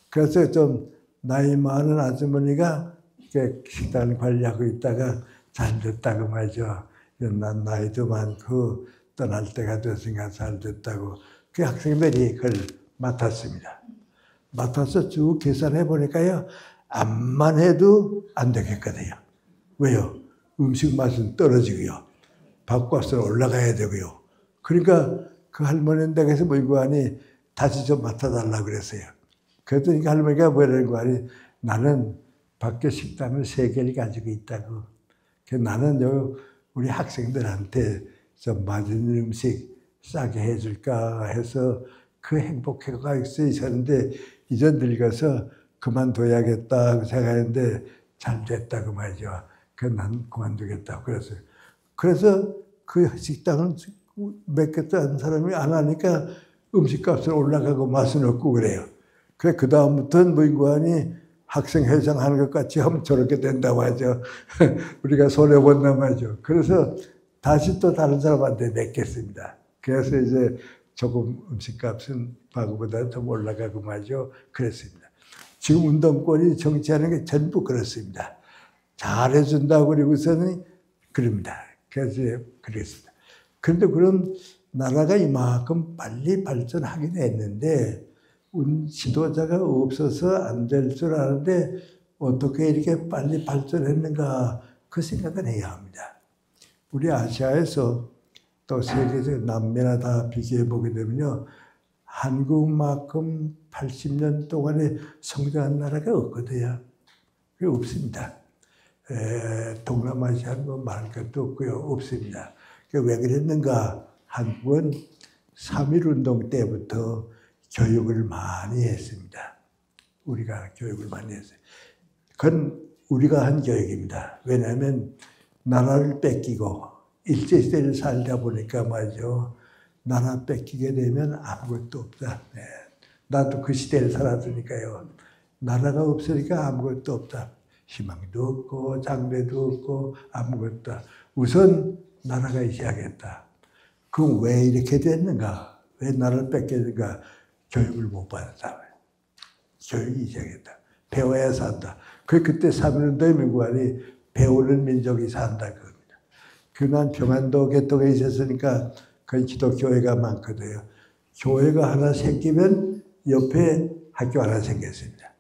그래서 좀 나이 많은 아주머니가 식당 관리하고 있다가 잘 됐다고 말이죠. 난 나이도 많고 떠날 때가 됐으니까 잘 됐다고. 그 학생들이 그걸 맡았습니다. 맡아서 쭉 계산해 보니까요. 암만 해도 안 되겠거든요. 왜요? 음식 맛은 떨어지고요. 밥값은 올라가야 되고요. 그러니까 그 할머니 댁에서 뭐고 하니 다시 좀 맡아달라고 그랬어요. 그랬더니 그 할머니가 뭐라는 거 아니 나는 밖에 식당을 3개를 가지고 있다고. 나는 우리 학생들한테 좀 맛있는 음식 싸게 해줄까 해서 그 행복해가 있었는데 이제 늙어서 그만둬야겠다고 생각했는데 잘 됐다고 말이죠. 그래서 난 그만두겠다고 그랬어요. 그래서 그 식당은 몇 개도 한 사람이 안 하니까 음식값은 올라가고 맛은 없고 그래요. 그래 그 다음부터는 뭐인고 하니 학생회장 하는 것 같이 하면 저렇게 된다고 하죠. 우리가 손해본단 말이죠. 그래서 다시 또 다른 사람한테 맡겼습니다. 그래서 이제 조금 음식값은 과거보다 좀 올라가고 말이죠. 그랬습니다. 지금 운동권이 정치하는 게 전부 그렇습니다. 잘해준다고 그러고서는 그럽니다. 그래서 그랬습니다. 그런데 그럼 나라가 이만큼 빨리 발전하긴 했는데 지도자가 없어서 안 될 줄 아는데 어떻게 이렇게 빨리 발전했는가 그 생각은 해야 합니다. 우리 아시아에서 또 세계에서 남미나 다 비교해 보게 되면요. 한국만큼 80년 동안에 성장한 나라가 없거든요. 그게 없습니다. 동남아시아는 뭐 말할 것도 없고요. 없습니다. 왜 그랬는가? 한국은 3.1운동 때부터 교육을 많이 했습니다. 우리가 교육을 많이 했어요. 그건 우리가 한 교육입니다. 왜냐하면 나라를 뺏기고 일제시대를 살다 보니까 말이죠. 나라 뺏기게 되면 아무것도 없다. 네. 나도 그 시대를 살았으니까요. 나라가 없으니까 아무것도 없다. 희망도 없고 장래도 없고 아무것도 없다. 우선 나라가 있어야겠다. 그럼 왜 이렇게 됐는가? 왜 나라를 뺏겼는가? 교육을 못 받았다. 교육이 있어야겠다. 배워야 산다. 그때 3.1운동의 명관이 배우는 민족이 산다 그겁니다. 난 평안도 개통에 있었으니까 거기 기독교회가 많거든요. 교회가 하나 생기면 옆에 학교 하나 생겼습니다.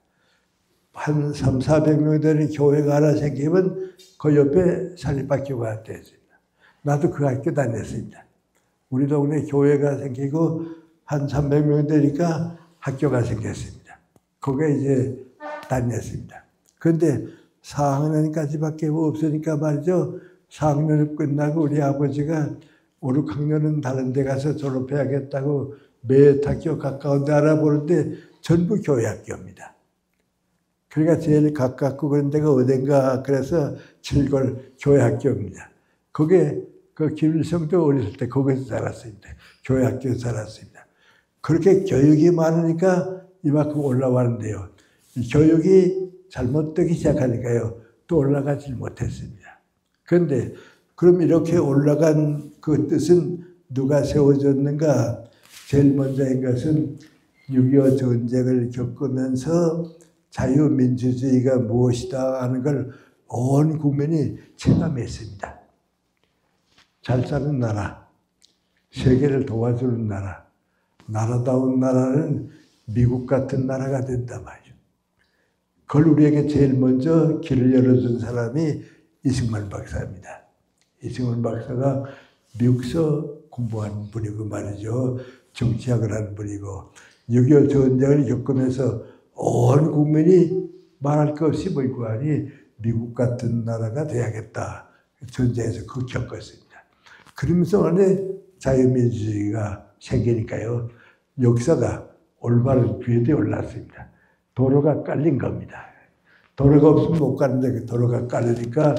한 300~400명 되는 교회가 하나 생기면 그 옆에 사립학교가 됐습니다. 나도 그 학교 다녔습니다. 우리 동네 교회가 생기고 한 300명 되니까 학교가 생겼습니다. 거기에 이제 다녔습니다. 그런데 4학년까지밖에 없으니까 말이죠. 4학년을 끝나고 우리 아버지가 5, 6학년은 다른 데 가서 졸업해야겠다고 몇 학교 가까운 데 알아보는데 전부 교회 학교입니다. 그러니까 제일 가깝고 그런 데가 어딘가 그래서 칠골 교회 학교입니다. 거기에 그 김일성도 어렸을 때 거기서 살았습니다. 교회 학교에서 살았습니다. 그렇게 교육이 많으니까 이만큼 올라왔는데요. 교육이 잘못되기 시작하니까요. 또 올라가지 못했습니다. 그런데 그럼 이렇게 올라간 그 뜻은 누가 세워줬는가? 제일 먼저인 것은 6.25 전쟁을 겪으면서 자유민주주의가 무엇이다 하는 걸 온 국민이 체감했습니다. 잘 사는 나라, 세계를 도와주는 나라, 나라다운 나라는 미국 같은 나라가 된다 말이죠. 그걸 우리에게 제일 먼저 길을 열어준 사람이 이승만 박사입니다. 이승만 박사가 미국서 공부한 분이고 말이죠. 정치학을 한 분이고 6.25 전쟁을 겪으면서 온 국민이 말할 것 없이 물고하니 미국 같은 나라가 돼야겠다. 전쟁에서 그걸 겪었습니다. 그러면서 원래 자유민주주의가 생기니까요. 역사가 올바른 궤도에 올랐습니다. 도로가 깔린 겁니다. 도로가 없으면 못 가는데 도로가 깔리니까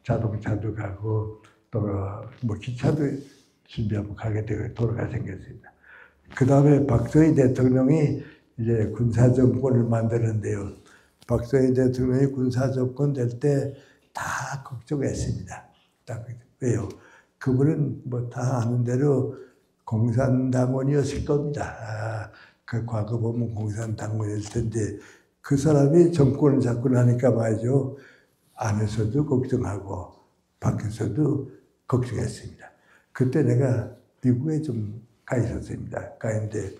자동차도 가고 또 뭐 기차도 준비하면 가게 되고 도로가 생겼습니다. 그 다음에 박정희 대통령이 이제 군사정권을 만드는데요. 박정희 대통령이 군사정권 될 때 다 걱정했습니다. 왜요? 그분은 뭐 다 아는 대로 공산당원이었을 겁니다. 그 과거 보면 공산당원이었을 텐데 그 사람이 정권을 잡고 나니까 말이죠. 안에서도 걱정하고 밖에서도 걱정했습니다. 그때 내가 미국에 좀 가 있었습니다. 가 있는데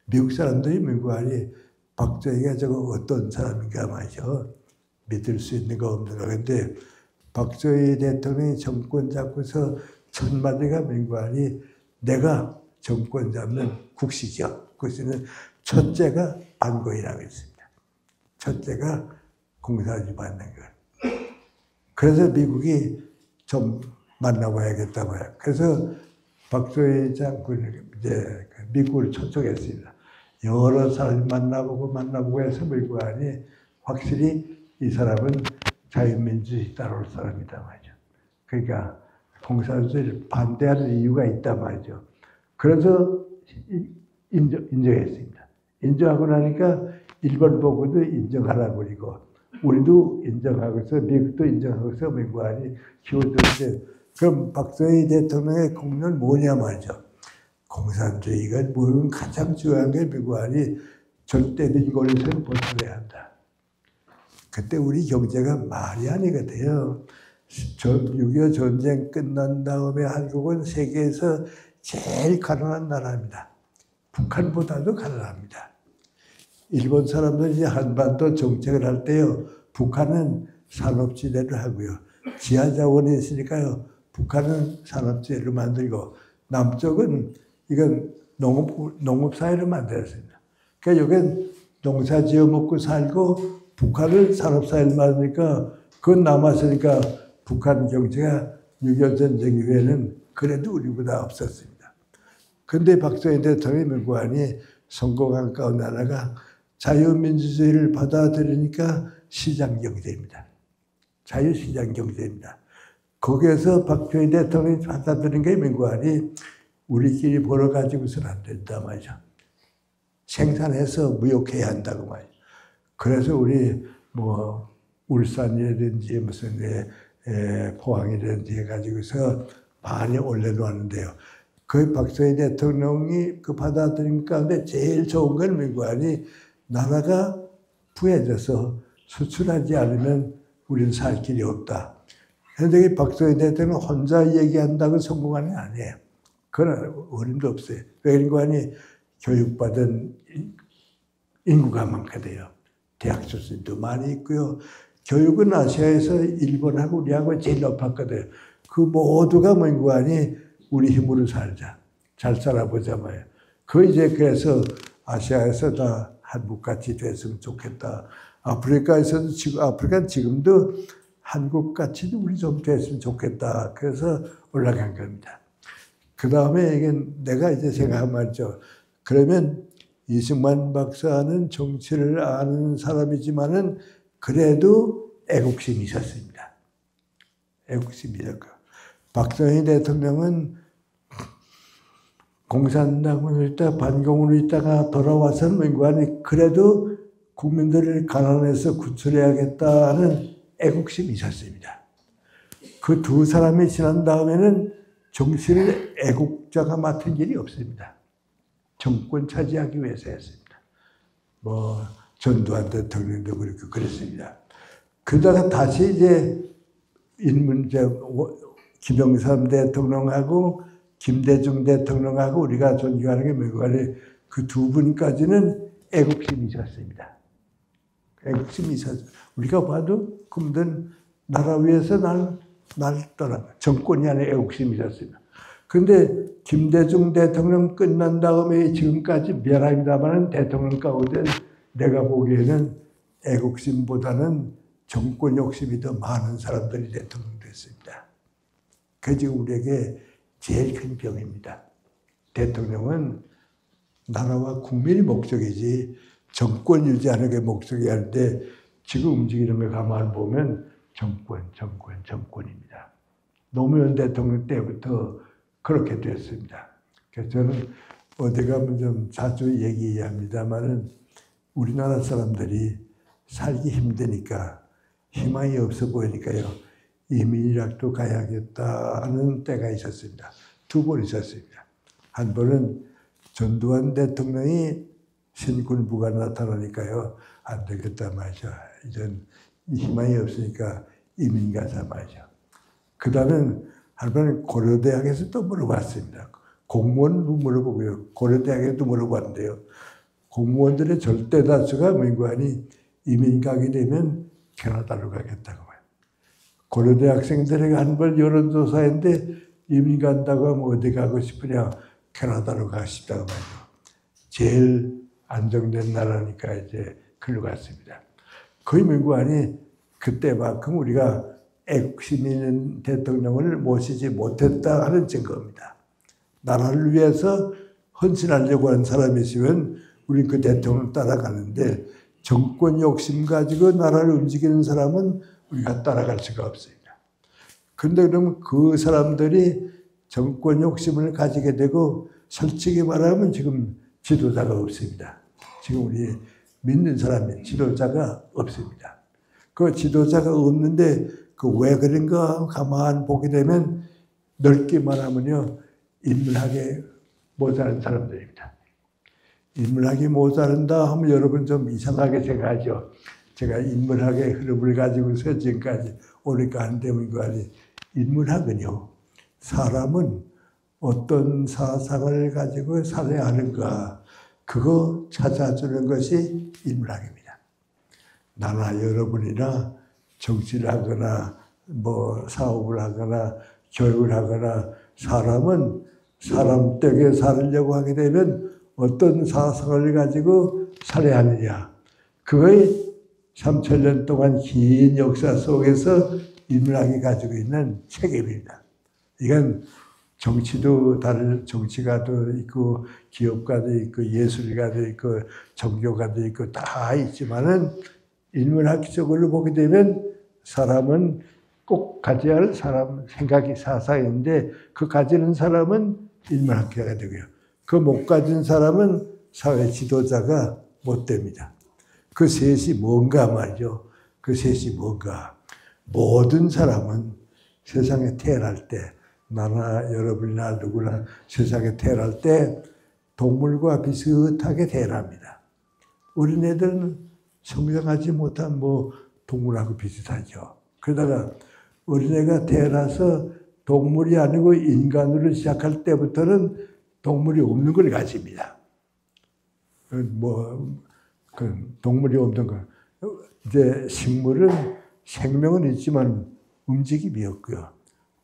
미국 사람들이 미국안이 박정희가 저거 어떤 사람인가 말이죠. 믿을 수 있는 거 없는가. 근데 박정희 대통령이 정권 잡고서 첫 마디가 미국안이 내가 정권 잡는 국시죠. 국시는 첫째가 반공이라고 했습니다. 첫째가 공산주의 받는 것. 그래서 미국이 좀 만나봐야겠다 봐요. 그래서 박정희 장군이 이제 미국을 초청했습니다. 여러 사람 만나보고 해서 미국안이 확실히 이 사람은 자유민주주의 따라올 사람이다 말이죠. 그러니까 공산주의를 반대하는 이유가 있다 말이죠. 그래서 인정했습니다. 인정하고 나니까 일본 보고도 인정하라고 그리고 우리도 인정하고서 미국도 인정하고서 미국안이 키워줬는데 그럼 박정희 대통령의 공로는 뭐냐 말이죠. 공산주의가 뭐는 가장 중요한 게 미국안이 절대적인 권리에서는 벗어나야 한다. 그때 우리 경제가 말이 아니거든요. 6.25 전쟁 끝난 다음에 한국은 세계에서 제일 가난한 나라입니다. 북한보다도 가난합니다. 일본 사람들이 이제 한반도 정책을 할 때요. 북한은 산업지대를 하고요. 지하자원이 있으니까요. 북한은 산업지대를 만들고 남쪽은 이건 농업사회를 만들었습니다. 그러니까 여긴 농사 지어 먹고 살고 북한은 산업사회를 만드니까 그건 남았으니까 북한 경제가 6.25 전쟁 이후에는 그래도 우리보다 없었습니다. 그런데 박정희 대통령이 미국안이 성공한 가운데 하나가 자유민주주의를 받아들이니까 시장경제입니다. 자유시장경제입니다. 거기에서 박정희 대통령이 받아들인 게 미국안이 우리끼리 벌어가지고서는 안 된다 말이죠. 생산해서 무역해야 한다고 말이죠. 그래서 우리 뭐 울산이라든지 무슨 포항이라든지 해가지고서 많이 올려놓았는데요. 그 박정희 대통령이 그 받아들인 가운데 제일 좋은 건 미국안이 나라가 부해져서 수출하지 않으면 우리는 살 길이 없다. 그런데 박정희 대통령 혼자 얘기한다고 성공하는 게 아니에요. 그건 어림도 없어요. 왜 그런 거 아니? 교육받은 인구가 많거든요. 대학 출신도 많이 있고요. 교육은 아시아에서 일본하고 우리하고 제일 높았거든요. 그 모두가 뭔고 아니? 우리 힘으로 살자. 잘 살아보자 말이에요. 그래서 아시아에서 다 한국같이 됐으면 좋겠다. 아프리카에서도 아프리카는 지금도 한국같이 우리 좀 됐으면 좋겠다. 그래서 올라간 겁니다. 그 다음에 이게 내가 이제 생각한 말이죠. 그러면 이승만 박사는 정치를 아는 사람이지만은 그래도 애국심이 있었습니다. 애국심이 있었고. 박정희 대통령은 공산당으로 있다가 반공으로 있다가 돌아와서는 뭔가니 그래도 국민들을 가난해서 구출해야겠다는 애국심이 있었습니다. 그 두 사람이 지난 다음에는 정치를 애국자가 맡은 일이 없습니다. 정권 차지하기 위해서 했습니다. 전두환 대통령도 그렇고 그랬습니다. 그러다가 다시 이제 김영삼 대통령하고 김대중 대통령하고 우리가 존경하는 게 뭐가 그 두 분까지는 애국심이 있었습니다. 애국심이 있었죠. 우리가 봐도 그분들 나라 위해서 날 떠나 정권이 아니라 애국심이 있었습니다. 그런데 김대중 대통령 끝난 다음에 지금까지 미안합니다만 대통령 가운데 내가 보기에는 애국심보다는 정권 욕심이 더 많은 사람들이 대통령 됐습니다. 그게 지금 우리에게 제일 큰 병입니다. 대통령은 나라와 국민이 목적이지 정권 유지하는 게 목적이 아닌데 지금 움직이는 걸 가만히 보면 정권입니다. 노무현 대통령 때부터 그렇게 됐습니다. 그래서 저는 어디 가면 좀 자주 얘기합니다만은 우리나라 사람들이 살기 힘드니까 희망이 없어 보이니까요. 이민이라도 가야겠다 하는 때가 있었습니다. 두 번 있었습니다. 한 번은 전두환 대통령이 신군부가 나타나니까요. 안 되겠다 말이죠. 이젠 희망이 없으니까 이민 가자 말이죠. 그 다음엔 한 번은 고려대학에서 또 물어봤습니다. 공무원도 물어보고요. 고려대학에도 물어봤는데요. 공무원들의 절대 다수가 뭔가 하니 이민 가게 되면 캐나다로 가겠다고 해요. 고려대 학생들에게 한 번 여론조사했는데 이민 간다고 하면 어디 가고 싶으냐? 캐나다로 가고 싶다고 말이죠. 제일 안정된 나라니까 이제 글로 갔습니다. 거의 뭔가 하니 그때만큼 우리가 애국심 있는 대통령을 모시지 못했다 하는 증거입니다. 나라를 위해서 헌신하려고 하는 사람이 있으면 우리는 그 대통령을 따라가는데 정권 욕심 가지고 나라를 움직이는 사람은 우리가 따라갈 수가 없습니다. 그런데 그러면 그 사람들이 정권 욕심을 가지게 되고 솔직히 말하면 지금 지도자가 없습니다. 지금 우리 믿는 사람이 지도자가 없습니다. 그 지도자가 없는데 그 왜 그런가 가만 보게 되면 넓게 말하면요. 인문학에 모자란 사람들입니다. 인문학이 모자란다 하면 여러분 좀 이상하게 생각하죠. 제가 인문학의 흐름을 가지고서 지금까지 오니까 하는데 뭔가 인문학은요. 사람은 어떤 사상을 가지고 살아야 하는가 그거 찾아주는 것이 인문학입니다. 나나 여러분이나 정치를 하거나 사업을 하거나 교육을 하거나 사람은 사람 덕에 살려고 하게 되면 어떤 사상을 가지고 살아야 하느냐. 그거의 3000년 동안 긴 역사 속에서 인문학이 가지고 있는 책임입니다. 이건 정치도 다른 정치가도 있고 기업가도 있고 예술가도 있고 종교가도 있고 다 있지만은 인문학적으로 보게 되면 사람은 꼭 가져야 할 사람 생각이 사상인데 그 가지는 사람은 인문학자가 되고요. 그 못 가진 사람은 사회 지도자가 못 됩니다. 그 셋이 뭔가 말이죠. 그 셋이 뭔가. 모든 사람은 세상에 태어날 때 나나 여러분이나 누구나 세상에 태어날 때 동물과 비슷하게 태어납니다. 어린애들은 성장하지 못한 동물하고 비슷하죠. 그러다가 어린애가 태어나서 동물이 아니고 인간으로 시작할 때부터는 동물이 없는 걸 가집니다. 동물이 없는 거. 이제 식물은 생명은 있지만 움직임이 없고요.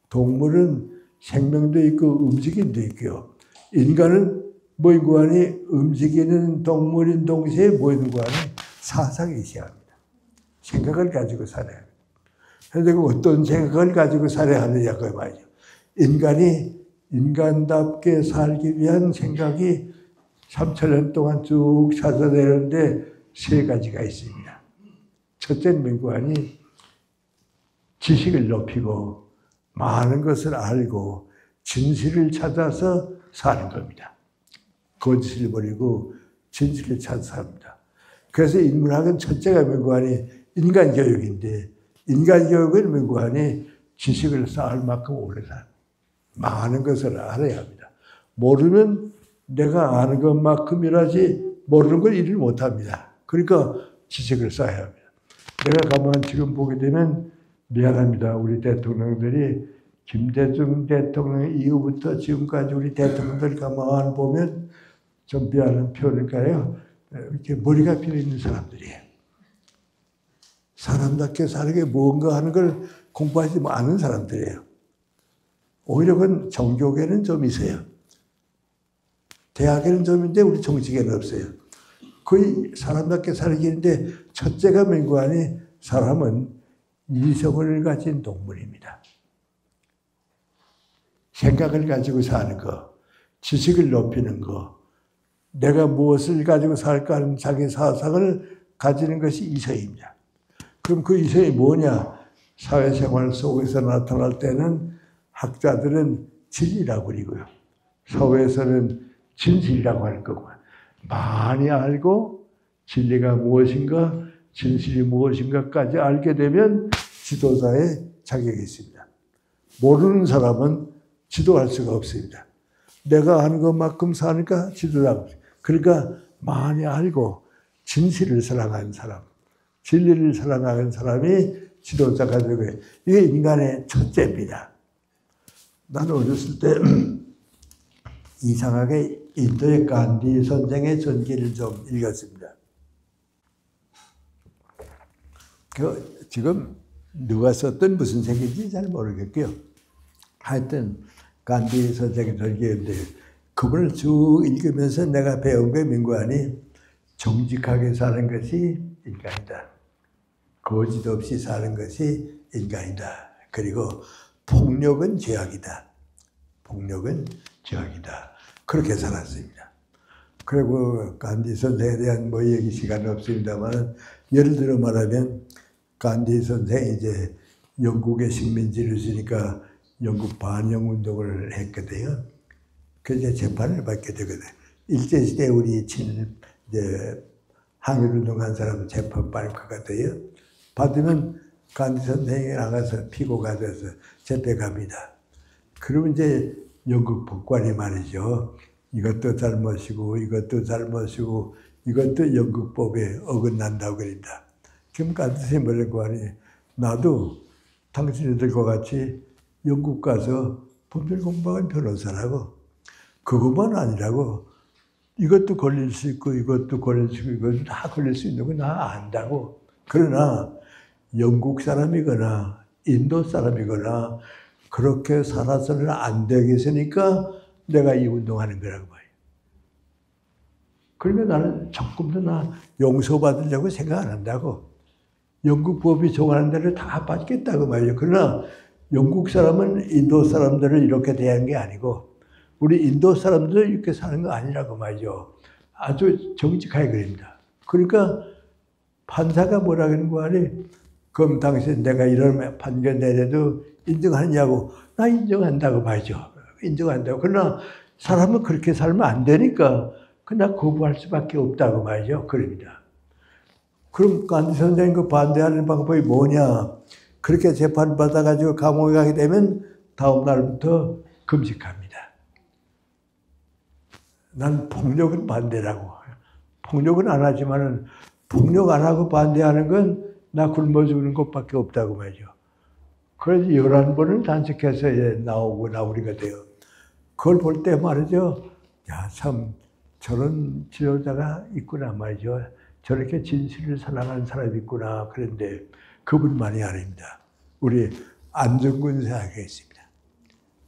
동물은 생명도 있고 움직임도 있고요. 인간은 뭐인구하니 움직이는 동물인 동시에 뭐인구하니 사상이 있어야 합니다. 생각을 가지고 살아야 합니다. 그런데 어떤 생각을 가지고 살아야 하느냐고 말이죠. 인간이 인간답게 살기 위한 생각이 3,000년 동안 쭉 찾아내는데 세 가지가 있습니다. 첫째는 민구하니 지식을 높이고 많은 것을 알고 진실을 찾아서 사는 겁니다. 거짓을 버리고 진실을 찾아서 삽니다. 그래서 인문학은 첫째가 민구하니 인간교육인데 인간교육은 민구하니 지식을 쌓을 만큼 오래 살 많은 것을 알아야 합니다. 모르면 내가 아는 것만큼이라지 모르는 걸 일을 못합니다. 그러니까 지식을 쌓아야 합니다. 내가 가만 지금 보게 되면 미안합니다. 우리 대통령들이 김대중 대통령 이후부터 지금까지 우리 대통령들 가만 보면 좀 미안한 표현일까요? 이렇게 머리가 비어 있는 사람들이에요. 사람답게 사는 뭔가 하는 걸 공부하지 않은 사람들이에요. 오히려 그건 종교계는 좀 있어요. 대학에는 좀 있는데 우리 정치계는 없어요. 거의 사람답게 살기인데 첫째가 맹구하니 사람은 이성을 가진 동물입니다. 생각을 가지고 사는 거, 지식을 높이는 거, 내가 무엇을 가지고 살까 하는 자기 사상을 가지는 것이 이성입니다. 그럼 그 이성이 뭐냐? 사회생활 속에서 나타날 때는 학자들은 진리라고 그리고요. 사회에서는 진실이라고 하는 거고요. 많이 알고 진리가 무엇인가, 진실이 무엇인가까지 알게 되면 지도자의 자격이 있습니다. 모르는 사람은 지도할 수가 없습니다. 내가 아는 것만큼 사니까 지도자가 없습니다. 그러니까 많이 알고 진실을 사랑하는 사람, 진리를 사랑하는 사람이 지도자가 되고요. 이게 인간의 첫째입니다. 나는 어렸을 때 이상하게 인도의 간디 선생의 전기를 좀 읽었습니다. 지금 누가 썼든 무슨 책인지 잘 모르겠고요. 하여튼 간디 선생의 전기인데 그분을 쭉 읽으면서 내가 배운 게 민구하니 정직하게 사는 것이 인간이다. 거짓 없이 사는 것이 인간이다. 그리고 폭력은 죄악이다. 폭력은 죄악이다. 그렇게 살았습니다. 그리고 간디 선생에 대한 뭐 얘기 시간은 없습니다만 예를 들어 말하면 간디 선생이 이제 영국의 식민지를 주니까 영국 반영 운동을 했거든요. 그래서 재판을 받게 되거든요. 일제시대 우리 이제 항일운동한 사람 재판 받을 것 같아요. 받으면 간디 선생이 나가서 피고가 돼서 재패 갑니다. 그러면 이제 영국 법관이 말이죠. 이것도 잘못이고 이것도 잘못이고 이것도 영국법에 어긋난다고 그린다. 그럼 간디 선생이 뭐라고 하니 나도 당신들과 같이 영국 가서 법률 공부한 변호사라고 그것만 아니라고 이것도 걸릴 수 있고 이것도 걸릴 수 있고 이것도 다 걸릴 수 있는 거 나 안다고. 그러나 영국 사람이거나 인도 사람이거나 그렇게 살아서는 안 되겠으니까 내가 이 운동하는 거라고 봐요. 그러니까 나는 조금도 나 용서받으려고 생각 안 한다고. 영국 법이 정하는 대로 다 받겠다고 말이에요. 그러나 영국 사람은 인도 사람들을 이렇게 대하는 게 아니고 우리 인도 사람들도 이렇게 사는 거 아니라고 말이죠. 아주 정직하게 그립니다. 그러니까 판사가 뭐라 그러는 거 아니? 그럼 당신 내가 이런 판결 내려도 인정하느냐고. 나 인정한다고 말이죠. 인정한다고. 그러나 사람은 그렇게 살면 안 되니까 그냥 거부할 수밖에 없다고 말이죠. 그럽니다. 그럼 간디 선생님 그 반대하는 방법이 뭐냐? 그렇게 재판받아가지고 감옥에 가게 되면 다음 날부터 금식합니다. 난 폭력은 반대라고. 폭력은 안 하지만은 폭력 안 하고 반대하는 건 나 굶어 죽는 것밖에 없다고 말이죠. 그래서 11번을 단식해서 나오리가 돼요. 그걸 볼 때 말이죠. 야, 참 저런 지도자가 있구나 말이죠. 저렇게 진실을 사랑하는 사람이 있구나. 그런데 그분만이 아닙니다. 우리 안중근 생각했습니다.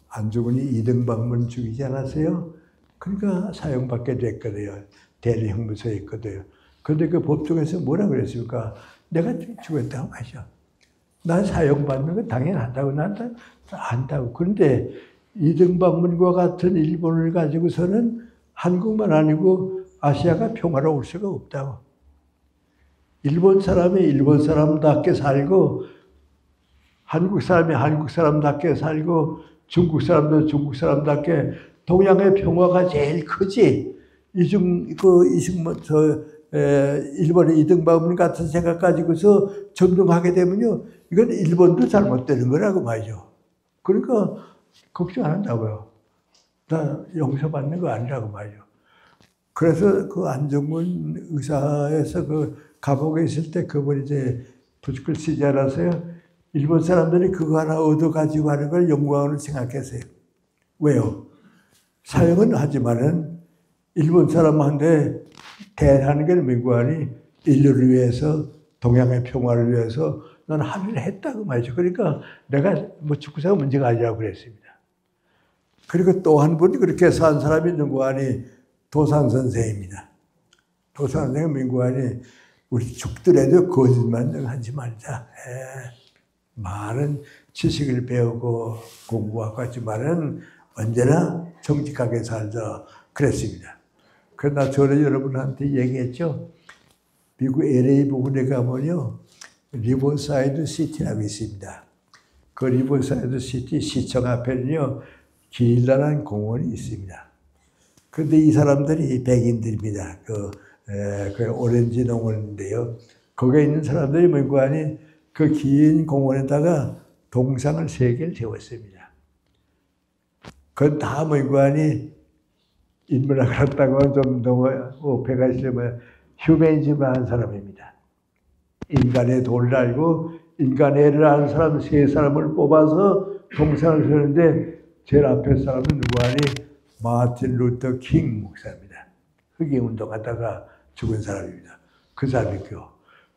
안중근이 이등박문 죽이지 않았어요? 그러니까 사형받게 됐거든요. 대리형무소에 있거든요. 그런데 그 법정에서 뭐라 그랬습니까? 내가 죽였다고 마셔. 난 사형받는 건 당연하다고. 난 안다고. 그런데 이등박문과 같은 일본을 가지고서는 한국만 아니고 아시아가 평화로울 수가 없다고. 일본 사람이 일본 사람답게 살고 한국 사람이 한국 사람답게 살고 중국 사람도 중국 사람답게 동양의 평화가 제일 크지. 일본의 이등박문 같은 생각 가지고서 점령하게 되면요. 이건 일본도 잘못되는 거라고 말이죠. 그러니까 걱정 안 한다고요. 다 용서받는 거 아니라고 말이죠. 그래서 그 안중근 의사에서 그 감옥에 있을 때 그분이 이제 부축을 쓰지 않았어요. 일본 사람들이 그거 하나 얻어가지고 하는 걸 영광으로 생각했어요. 왜요? 사형은 하지만은 일본 사람한테 대하는 게 민관이 인류를 위해서 동양의 평화를 위해서 난 하늘 했다고 말이죠. 그러니까 내가 뭐 축구사가 문제가 아니라고 그랬습니다. 그리고 또 한 분이 그렇게 산 사람이 누구하니 도산 선생입니다. 도산 선생은 민관이 우리 죽더라도 거짓말 좀 하지 말자. 많은 지식을 배우고 공부하고 하지만은 언제나 정직하게 살자 그랬습니다. 그러나 저는 여러분한테 얘기했죠. 미국 LA 부근에 가면요. 리버사이드 시티라고 있습니다. 그 리버사이드 시티 시청 앞에는요. 길다란 공원이 있습니다. 그런데 이 사람들이 백인들입니다. 그 오렌지 농원인데요. 거기에 있는 사람들이 뭔가니 그 긴 공원에다가 동상을 3개를 세웠습니다. 그건 다 뭔가니 인문학을 했다고 좀 너무 오해가 있으면 휴머니즘을 한 사람입니다. 인간의 도를 알고 인간의 애를 아는 사람 3사람을 뽑아서 동상을 세우는데 제일 앞에 사람은 누구하니 마틴 루터 킹 목사입니다. 흑인운동하다가 죽은 사람입니다. 그 사람이고요.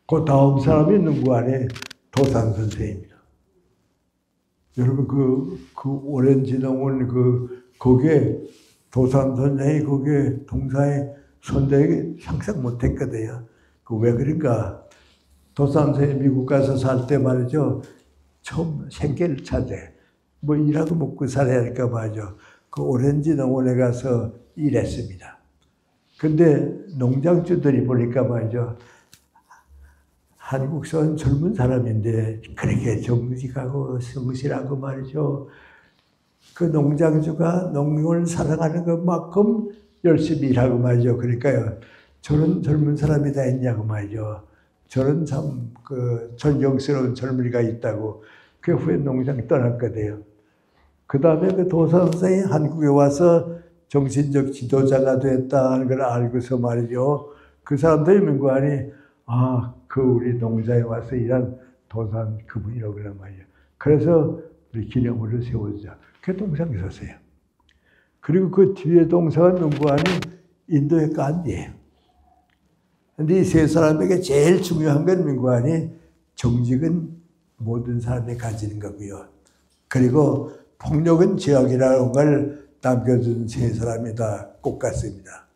그 다음 사람이 누구하니 도산 선생입니다. 여러분 그 오렌지 농원 거기에 도산 선생이 거기에 동사에 선대에게 상상 못했거든요. 왜 그런가? 도산 선생이 미국 가서 살 때 말이죠. 처음 생계를 찾아. 뭐 일하고 먹고 살아야 할까 말이죠. 그 오렌지 농원에 가서 일했습니다. 근데 농장주들이 보니까 말이죠. 한국선 젊은 사람인데 그렇게 정직하고 성실하고 말이죠. 그 농장주가 농민을 사랑하는 것만큼 열심히 일하고 말이죠. 그러니까요. 저런 젊은 사람이 다 있냐고 말이죠. 저런 참 존경스러운 젊은이가 있다고. 그 후에 농장 떠났거든요. 그 다음에 그 도산 선생이 한국에 와서 정신적 지도자가 됐다는 걸 알고서 말이죠. 그 사람들이 민관이 그 우리 농장에 와서 일한 도산 그분이라고 그런 말이에요. 그래서 우리 기념으로 세워주자. 그 동상이 섰어요. 그리고 그 뒤에 동상은 누구하니 인도의 간디예요. 근데 이 3사람에게 제일 중요한 건 누구하니 정직은 모든 사람이 가지는 거고요. 그리고 폭력은 죄악이라는 걸 남겨준 3사람이 다 꼭 같습니다.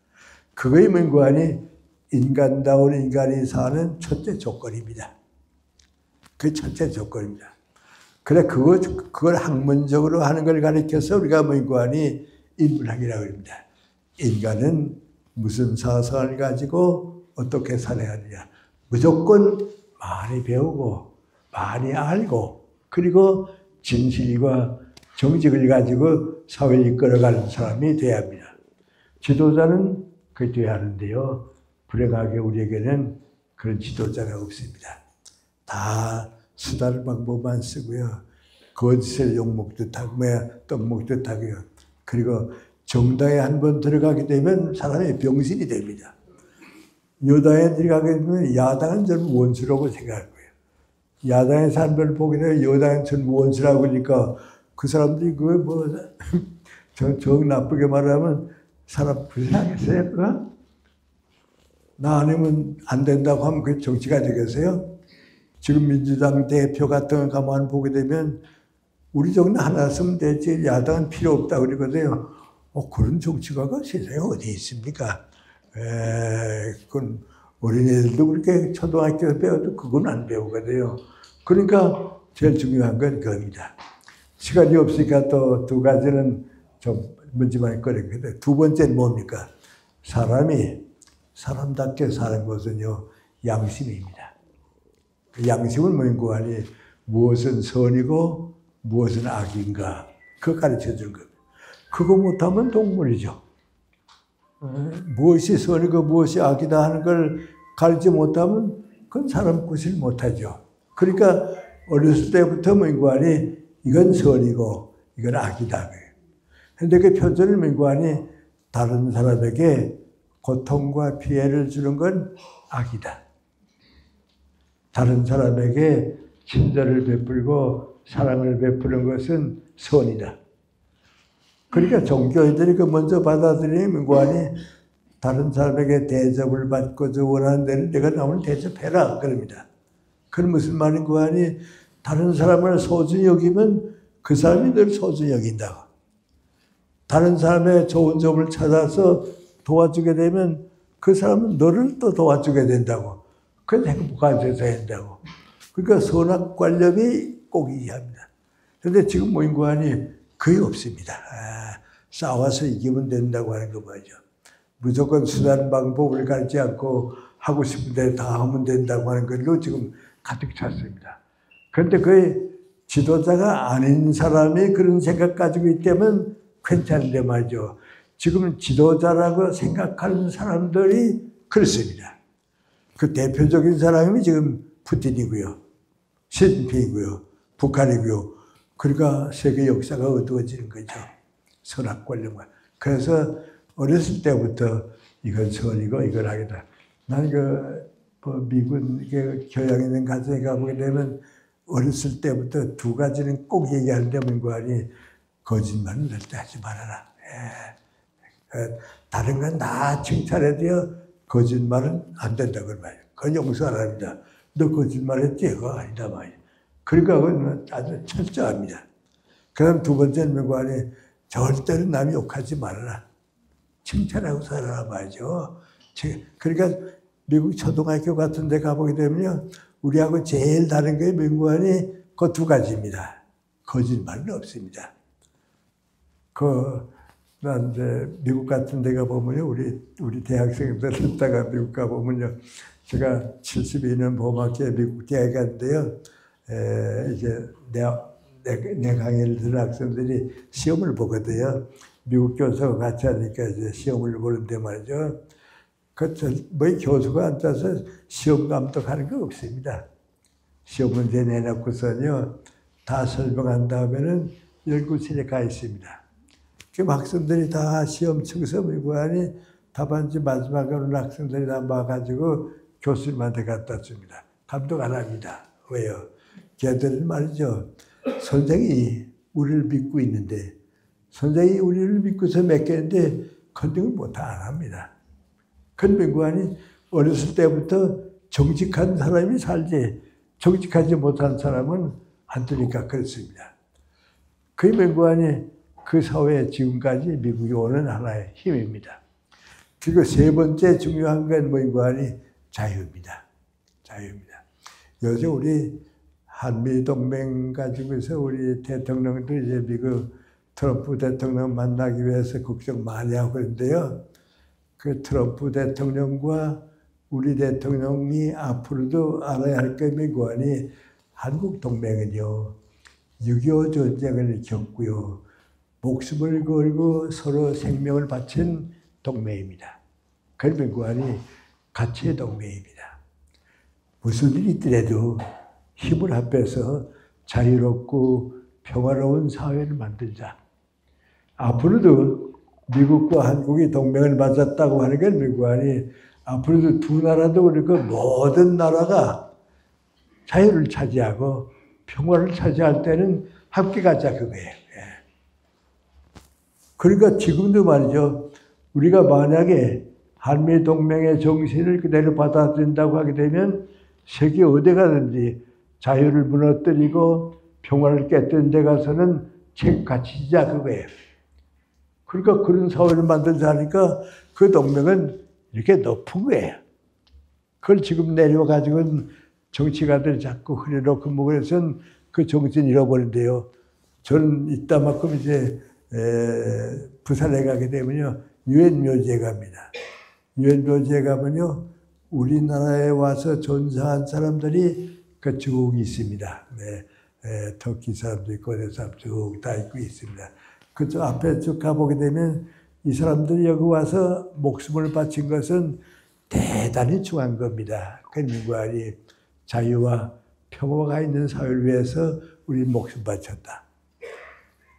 그거의 누구하니 인간다운 인간이 사는 첫째 조건입니다. 그 첫째 조건입니다. 그래, 그걸 학문적으로 하는 걸 가리켜서 우리가 뭐하니 인문학이라고 합니다. 인간은 무슨 사상을 가지고 어떻게 살아야 하느냐. 무조건 많이 배우고, 많이 알고, 그리고 진실과 정직을 가지고 사회를 이끌어가는 사람이 돼야 합니다. 지도자는 그렇게 돼야 하는데요. 불행하게 우리에게는 그런 지도자가 없습니다. 다 수단 방법만 쓰고요. 거짓을 욕먹듯 하고, 떡먹듯 하고요. 그리고 정당에 한번 들어가게 되면 사람이 병신이 됩니다. 여당에 들어가게 되면 야당은 저는 원수라고 생각할 거예요. 야당의 사람들 보게 되면 여당은 전무원수라고 그러니까 그 사람들이 그거 뭐 정 나쁘게 말하면 사람 불쌍하겠어요? 그거? 나 아니면 안 된다고 하면 그게 정치가 되겠어요? 지금 민주당 대표 같은 거 가만 보게 되면 우리 정도 하나 쓰면 되지 야당은 필요 없다 그러거든요. 그런 정치가가 세상에 어디 있습니까? 그건 어린애들도 그렇게 초등학교에서 배워도 그건 안 배우거든요. 그러니까 제일 중요한 건 그겁니다. 시간이 없으니까 또 두 가지는 좀 문제만 꺼내거든요. 두 번째는 뭡니까? 사람이 사람답게 사는 것은요, 양심입니다. 그 양심은 뭔고 하니 무엇은 선이고 무엇은 악인가 그거 가르쳐 주는 겁니다. 그거 못하면 동물이죠. 무엇이 선이고 무엇이 악이다 하는 걸 가르치 못하면 그건 사람 구실 못하죠. 그러니까 어렸을 때부터 뭔고 하니 이건 선이고 이건 악이다. 그런데 그 표준을 뭔고 하니 다른 사람에게 고통과 피해를 주는 건 악이다. 다른 사람에게 친절을 베풀고 사랑을 베푸는 것은 선이다. 그러니까 종교인들이 그 먼저 받아들이는 거 아니 다른 사람에게 대접을 받고 저 원하는 대로 내가 남을 대접해라 그럽니다. 그건 무슨 말인 거 아니 다른 사람을 소중히 여기면 그 사람이 늘 소중히 여긴다고. 다른 사람의 좋은 점을 찾아서 도와주게 되면 그 사람은 너를 또 도와주게 된다고. 그래서 행복해져야 된다고. 그러니까 선악관념이 꼭 이해합니다. 그런데 지금 모인 거 아니 거의 없습니다. 싸워서 이기면 된다고 하는 거 말이죠. 무조건 수단 방법을 가르치지 않고 하고 싶은 대로 다 하면 된다고 하는 걸로 지금 가득 찼습니다. 그런데 그 지도자가 아닌 사람이 그런 생각 가지고 있다면 괜찮은데 말이죠. 지금 지도자라고 생각하는 사람들이 그렇습니다. 그 대표적인 사람이 지금 푸틴이고요. 시진핑이고요. 북한이고요. 그러니까 세계 역사가 어두워지는 거죠. 선악관념과. 그래서 어렸을 때부터 이건 선이고 이건 악이다. 나는 미국 교양 있는 가정에 가보게 되면 어렸을 때부터 두 가지는 꼭 얘기하는데 뭔가 하니 거짓말은 절대 하지 말아라. 다른 건 다 칭찬해도요 거짓말은 안 된다고 말이에요. 그건 용서 안 합니다. 너 거짓말했지? 그거 아니다 말이에요. 그러니까 그건 아주 철저합니다. 그다음 두 번째는 뭔가 하니 절대로 남이 욕하지 말아라. 칭찬하고 살아라 말이죠. 그러니까 미국 초등학교 같은 데 가보게 되면요. 우리하고 제일 다른 게 뭔가 하니 그 두 가지입니다. 거짓말은 없습니다. 난 이제 미국 같은 데 가보면요. 우리 대학생들 듣다가 미국 가보면요. 제가 72년 봄학기에 미국 대학에 갔는데요. 이제 내 강의를 듣는 학생들이 시험을 보거든요. 미국 교수가 같이 하니까 이제 시험을 보는데 말이죠. 뭐 교수가 앉아서 시험 감독하는 거 없습니다. 시험 문제 내놓고서는요. 다 설명한 다음에는 연구실에 가 있습니다. 그 학생들이 다 시험 청소 밀고 하니 답안지 마지막으로는 학생들이 다 와가지고 교수님한테 갖다 줍니다. 감독 안 합니다. 왜요? 걔들은 말이죠. 선생이 우리를 믿고 있는데 선생이 우리를 믿고서 맡겼는데 컨닝을 못 안 합니다. 근명구하니 어렸을 때부터 정직한 사람이 살지 정직하지 못한 사람은 안 되니까 그렇습니다. 그 명구하니 그 사회에 지금까지 미국이 오는 하나의 힘입니다. 그리고 세 번째 중요한 건 뭐인가하니 자유입니다. 자유입니다. 요새 우리 한미동맹 가지고서 우리 대통령도 이제 미국 트럼프 대통령 만나기 위해서 걱정 많이 하고 그런데요. 그 트럼프 대통령과 우리 대통령이 앞으로도 알아야 할 게 뭐니 한국 동맹은요. 6.25 전쟁을 겪고요. 목숨을 걸고 서로 생명을 바친 동맹입니다. 그러면 뭐니 가치의 동맹입니다. 무슨 일이 있더라도 힘을 합해서 자유롭고 평화로운 사회를 만들자. 앞으로도 미국과 한국이 동맹을 맺었다고 하는 건 미국 아니 앞으로도 두 나라도 그렇고 모든 나라가 자유를 차지하고 평화를 차지할 때는 함께 가자 그거예요. 그러니까 지금도 말이죠. 우리가 만약에 한미동맹의 정신을 그대로 받아들인다고 하게 되면 세계 어디 가든지 자유를 무너뜨리고 평화를 깨뜨린 데 가서는 같이 지자 그거예요. 그러니까 그런 사회를 만들자 하니까 그 동맹은 이렇게 높은 거예요. 그걸 지금 내려가지고는 정치가들이 자꾸 흐려놓고 뭐 그래서는 그 정신 잃어버린대요. 저는 이따만큼 이제 부산에 가게 되면요. 유엔 묘지에 갑니다. 유엔 묘지에 가면요. 우리나라에 와서 전사한 사람들이 쭉 있습니다. 터키 사람도 있고, 어느 사람 쭉 다 있고 있습니다. 그쪽 앞에 쭉 가보게 되면 이 사람들이 여기 와서 목숨을 바친 것은 대단히 중요한 겁니다. 그 민관이 자유와 평화가 있는 사회를 위해서 우리 목숨 바쳤다.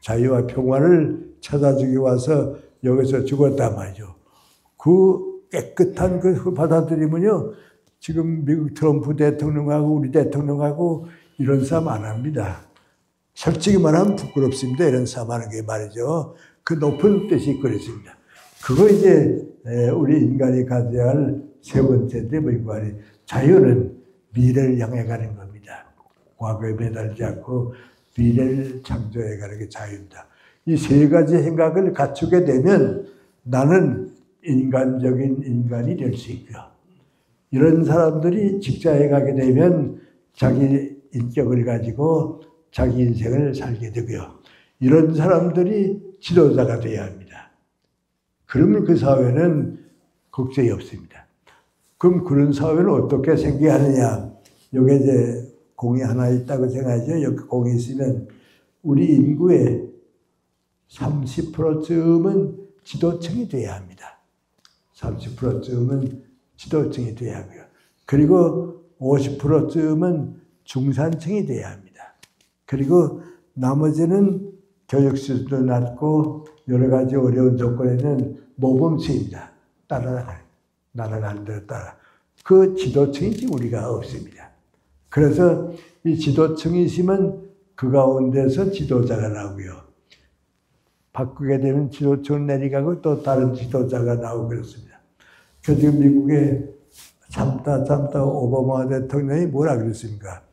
자유와 평화를 찾아주기 와서 여기서 죽었단 말이죠. 그 깨끗한 그 받아들이면요. 지금 미국 트럼프 대통령하고 우리 대통령하고 이런 싸움 안 합니다. 솔직히 말하면 부끄럽습니다. 이런 싸움 하는 게 말이죠. 그 높은 뜻이 그렇습니다. 그거 이제 우리 인간이 가져야 할 세 번째인데 뭐 인간이 자유는 미래를 향해 가는 겁니다. 과거에 매달리지 않고 미래를 창조해 가는 게 자유입니다. 이 세 가지 생각을 갖추게 되면 나는 인간적인 인간이 될 수 있고요. 이런 사람들이 직장에 가게 되면 자기 인격을 가지고 자기 인생을 살게 되고요. 이런 사람들이 지도자가 되어야 합니다. 그러면 그 사회는 걱정이 없습니다. 그럼 그런 사회는 어떻게 생겨야 하느냐. 여기 이제 공이 하나 있다고 생각하죠. 여기 공이 있으면 우리 인구의 30%쯤은 지도층이 돼야 합니다. 30%쯤은 지도층이 돼야 하고요. 그리고 50%쯤은 중산층이 돼야 합니다. 그리고 나머지는 교육 수준도 낮고 여러 가지 어려운 조건에는 모범수입니다. 날아가는 대로 따라. 그 지도층이 우리가 없습니다. 그래서 이 지도층이 있으면 그 가운데서 지도자가 나오고요. 바꾸게 되면 지도층을 내려가고 또 다른 지도자가 나오고 그렇습니다. 그래서 지금 미국에 참다 오바마 대통령이 뭐라 그랬습니까?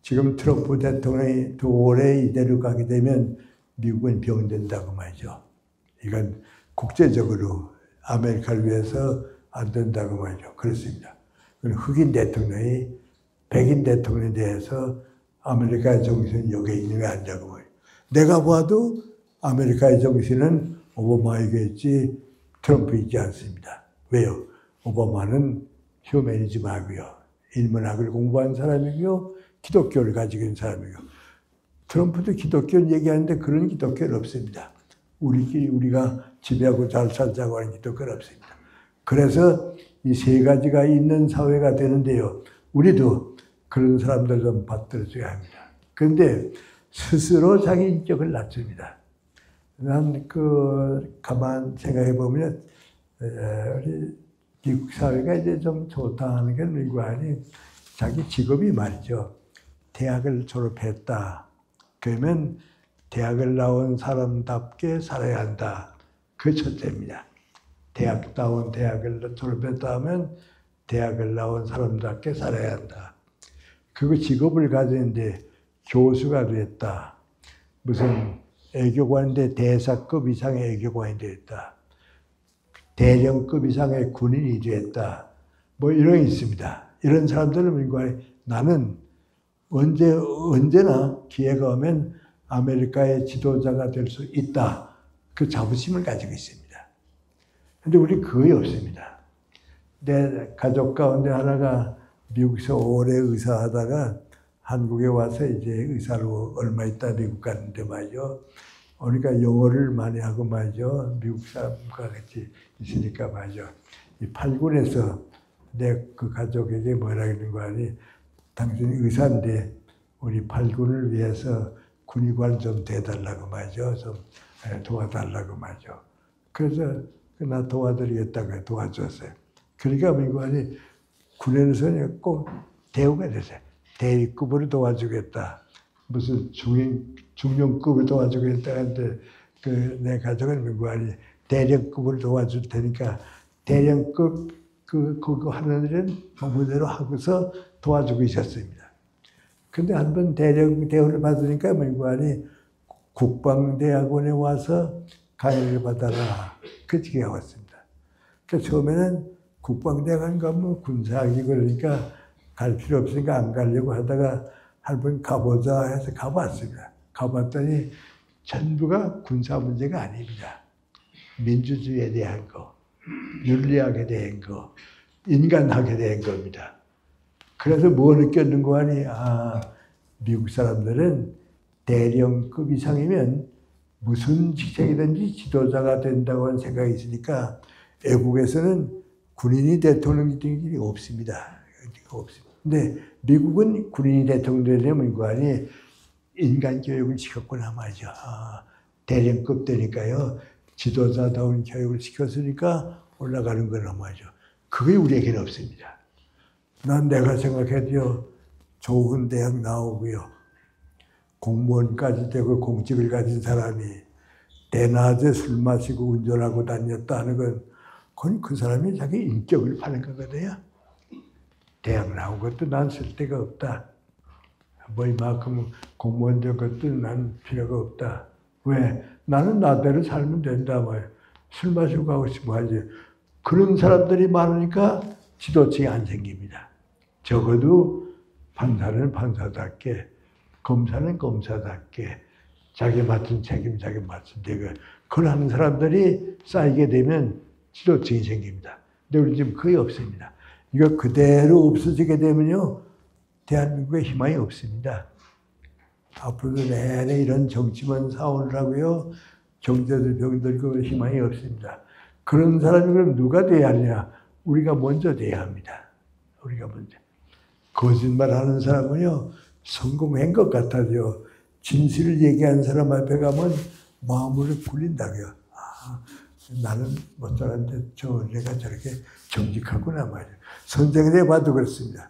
지금 트럼프 대통령이 또 오래 이대로 가게 되면 미국은 병된다고 말이죠. 이건 국제적으로 아메리카를 위해서 안 된다고 말이죠. 그렇습니다. 흑인 대통령이 백인 대통령에 대해서 아메리카의 정신은 여기에 있는 게 아니라고 말이죠. 내가 봐도 아메리카의 정신은 오바마에게 있지 트럼프 있지 않습니다. 왜요? 오바마는 휴머니즘하고요. 인문학을 공부한 사람이고요. 기독교를 가지고 있는 사람이고 트럼프도 기독교를 얘기하는데 그런 기독교는 없습니다. 우리가 지배하고 잘 살자고 하는 기독교는 없습니다. 그래서 이 세 가지가 있는 사회가 되는데요. 우리도 그런 사람들 좀 받들어줘야 합니다. 그런데 스스로 자기 인격을 낮춥니다. 난 가만 생각해 보면 우리 미국 사회가 이제 좀 좋다 하는 게 미국이 자기 직업이 말이죠. 대학을 졸업했다. 그러면 대학을 나온 사람답게 살아야 한다. 그 첫째입니다. 대학다운 대학을 졸업했다 하면 대학을 나온 사람답게 살아야 한다. 그리고 직업을 가지는데 교수가 됐다. 무슨 애교관인데 대사급 이상의 애교관이 됐다. 대령급 이상의 군인이 됐다. 뭐 이런 게 있습니다. 이런 사람들은 민관이 나는 언제나 기회가 오면 아메리카의 지도자가 될 수 있다. 그 자부심을 가지고 있습니다. 그런데 우리 그게 없습니다. 내 가족 가운데 하나가 미국에서 오래 의사하다가 한국에 와서 이제 의사로 얼마 있다 미국 갔는데 말이죠. 그러니까 영어를 많이 하고 말이죠. 미국 사람과 같이 있으니까 말이죠. 이 팔군에서 내 그 가족에게 뭐라 그러는 거 아니? 당신이 의사인데 우리 팔군을 위해서 군의관 좀 돼달라고 말이죠. 좀 도와달라고 말이죠. 그래서 나 도와드리겠다고 도와줬어요. 그러니까 민관이 군에서 꼭 대우가 됐어요. 대위급으로 도와주겠다. 무슨 중령급을 도와주겠다 하는데 내 가족은 민구안이 대령급으로 도와줄 테니까 대령급 그거 하는 일은 법무대로 하고서 도와주고 있었습니다. 근데 한번 대우를 받으니까 민구안이 국방대학원에 와서 강의를 받아라. 그 지경에 왔습니다. 그러니까 처음에는 국방대학원 가면 군사학이 그러니까 갈 필요 없으니까 안 가려고 하다가 한번 가보자 해서 가봤습니다. 가봤더니 전부가 군사 문제가 아닙니다. 민주주의에 대한 거, 윤리학에 대한 거, 인간학에 대한 겁니다. 그래서 뭐 느꼈는 거 아니? 미국 사람들은 대령급 이상이면 무슨 직책이든지 지도자가 된다고 하는 생각이 있으니까 외국에서는 군인이 대통령 되는 일이 없습니다. 근데 미국은 군인이 대통령 되면 그 안에 인간 교육을 시켰구나 말이죠. 대령급 되니까요. 지도자다운 교육을 시켰으니까 올라가는 거나 말이죠. 그게 우리에게는 없습니다. 난 내가 생각해도요. 좋은 대학 나오고요. 공무원까지 되고 공직을 가진 사람이 대낮에 술 마시고 운전하고 다녔다 하는 건 그건 그 사람이 자기 인격을 파는 거거든요. 대학 나온 것도 난 쓸데가 없다. 뭐 이만큼 공무원 된 것도 난 필요가 없다. 왜? 나는 나대로 살면 된다 말이야. 술 마시고 가고 싶으면 하지. 그런 사람들이 많으니까 지도층이 안 생깁니다. 적어도 판사는 판사답게, 검사는 검사답게 자기 맡은 책임 자기 맡은 대가 그걸 하는 사람들이 쌓이게 되면 지도층이 생깁니다. 근데 우리 지금 거의 없습니다. 이거 그대로 없어지게 되면요. 대한민국에 희망이 없습니다. 앞으로도 내내 이런 정치만 사오느라고요. 경제도 병들고 희망이 없습니다. 그런 사람이 그럼 누가 돼야 하느냐? 우리가 먼저 돼야 합니다. 우리가 먼저. 거짓말하는 사람은요. 성공한 것 같아요. 진실을 얘기하는 사람 앞에 가면 마음으로 굴린다고요. 나는 못 살았는데 내가 저렇게 정직하구나 말이죠. 선생님에 봐도 그렇습니다.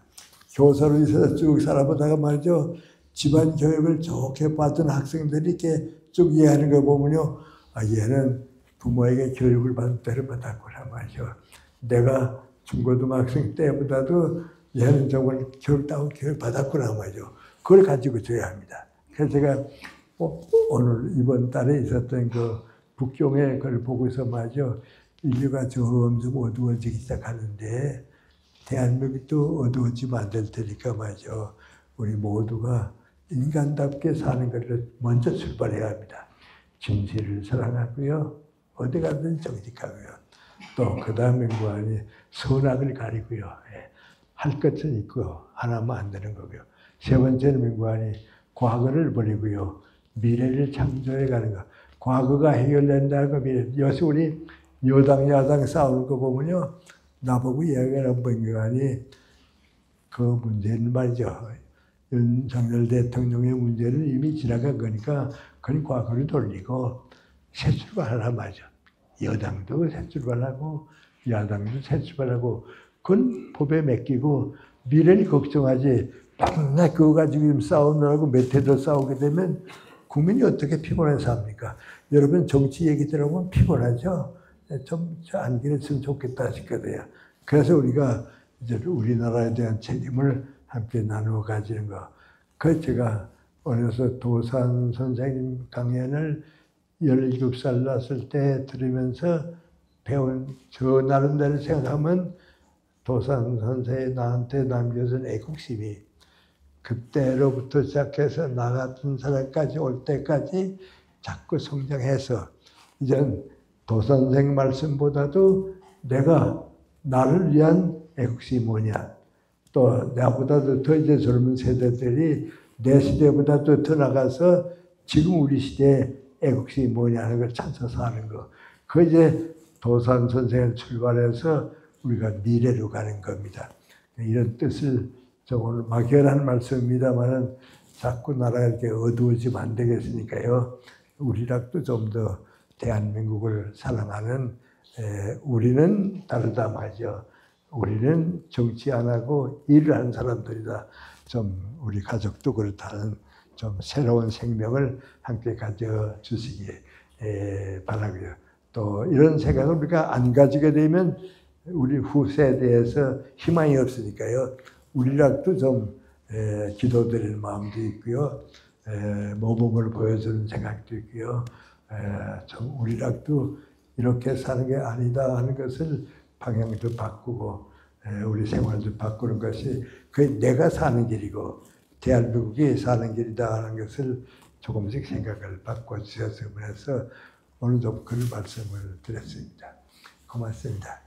교사로 있어서 쭉 살아보다가 말이죠. 집안 교육을 좋게 받은 학생들이 이렇게 쭉 이해하는 거 보면요. 얘는 부모에게 교육을 받았구나 말이죠. 내가 중고등학생 때보다도 얘는 정말 교육 받았구나 말이죠. 그걸 가지고 줘야 합니다. 그래서 제가 오늘 이번 달에 있었던 그 북경의 걸 보고서 말이죠. 인류가 점점 어두워지기 시작하는데 대한민국도 어두워지면 안 될 테니까 말이죠. 우리 모두가 인간답게 사는 것을 먼저 출발해야 합니다. 진실을 사랑하고요. 어디 가든 정직하고요. 또 그 다음에 뭐하니 선악을 가리고요. 할 것은 있고 안 하면 안 되는 거고요. 세 번째는 민구안이 과거를 버리고요. 미래를 창조해 가는 거. 과거가 해결된다는 거 미래. 요새 우리 여당 야당 싸우는 거 보면요. 나보고 이야기하는 민구안이 그 문제는 말이죠. 윤석열 대통령의 문제는 이미 지나간 거니까 그건 과거를 돌리고 새 출발하란 말이죠. 여당도 새 출발하고 야당도 새 출발하고 그건 법에 맡기고 미래를 걱정하지 맨날 그거 가지고 싸우느라고 몇 해 더 싸우게 되면 국민이 어떻게 피곤해서 합니까? 여러분 정치 얘기 들어보면 피곤하죠? 좀 안 그랬으면 좋겠다 싶거든요. 그래서 우리가 이제 우리나라에 대한 책임을 함께 나누어 가지는 거. 그 제가 어려서 도산 선생님 강연을 17살 났을 때 들으면서 배운 저 나름대로 생각하면 도산 선생이 나한테 남겨준 애국심이 그때로부터 시작해서 나 같은 사람까지 올 때까지 자꾸 성장해서 이젠 도산 선생 말씀보다도 내가 나를 위한 애국심이 뭐냐. 또 나보다도 더 이제 젊은 세대들이 내 시대보다도 더 나가서 지금 우리 시대의 애국심이 뭐냐는 걸 찾아서 하는 거. 그 이제 도산 선생을 출발해서 우리가 미래로 가는 겁니다. 이런 뜻을 좀 오늘 막연한 말씀입니다만은 자꾸 나라가 이렇게 어두워지면 안 되겠으니까요. 우리랑도 좀 더 대한민국을 사랑하는 우리는 다르다 말이죠. 우리는 정치 안 하고 일을 하는 사람들이다. 좀 우리 가족도 그렇다는 좀 새로운 생명을 함께 가져주시기 바라고요. 또 이런 생각을 우리가 안 가지게 되면 우리 후세대에서 희망이 없으니까요. 우리락도 좀 기도드리는 마음도 있고요. 모범을 보여주는 생각도 있고요. 좀 우리락도 이렇게 사는 게 아니다 하는 것을 방향도 바꾸고 우리 생활도 바꾸는 것이 그 내가 사는 길이고 대한민국이 사는 길이다 하는 것을 조금씩 생각을 바꿔주셨으면 해서 오늘 좀 그런 말씀을 드렸습니다. 고맙습니다.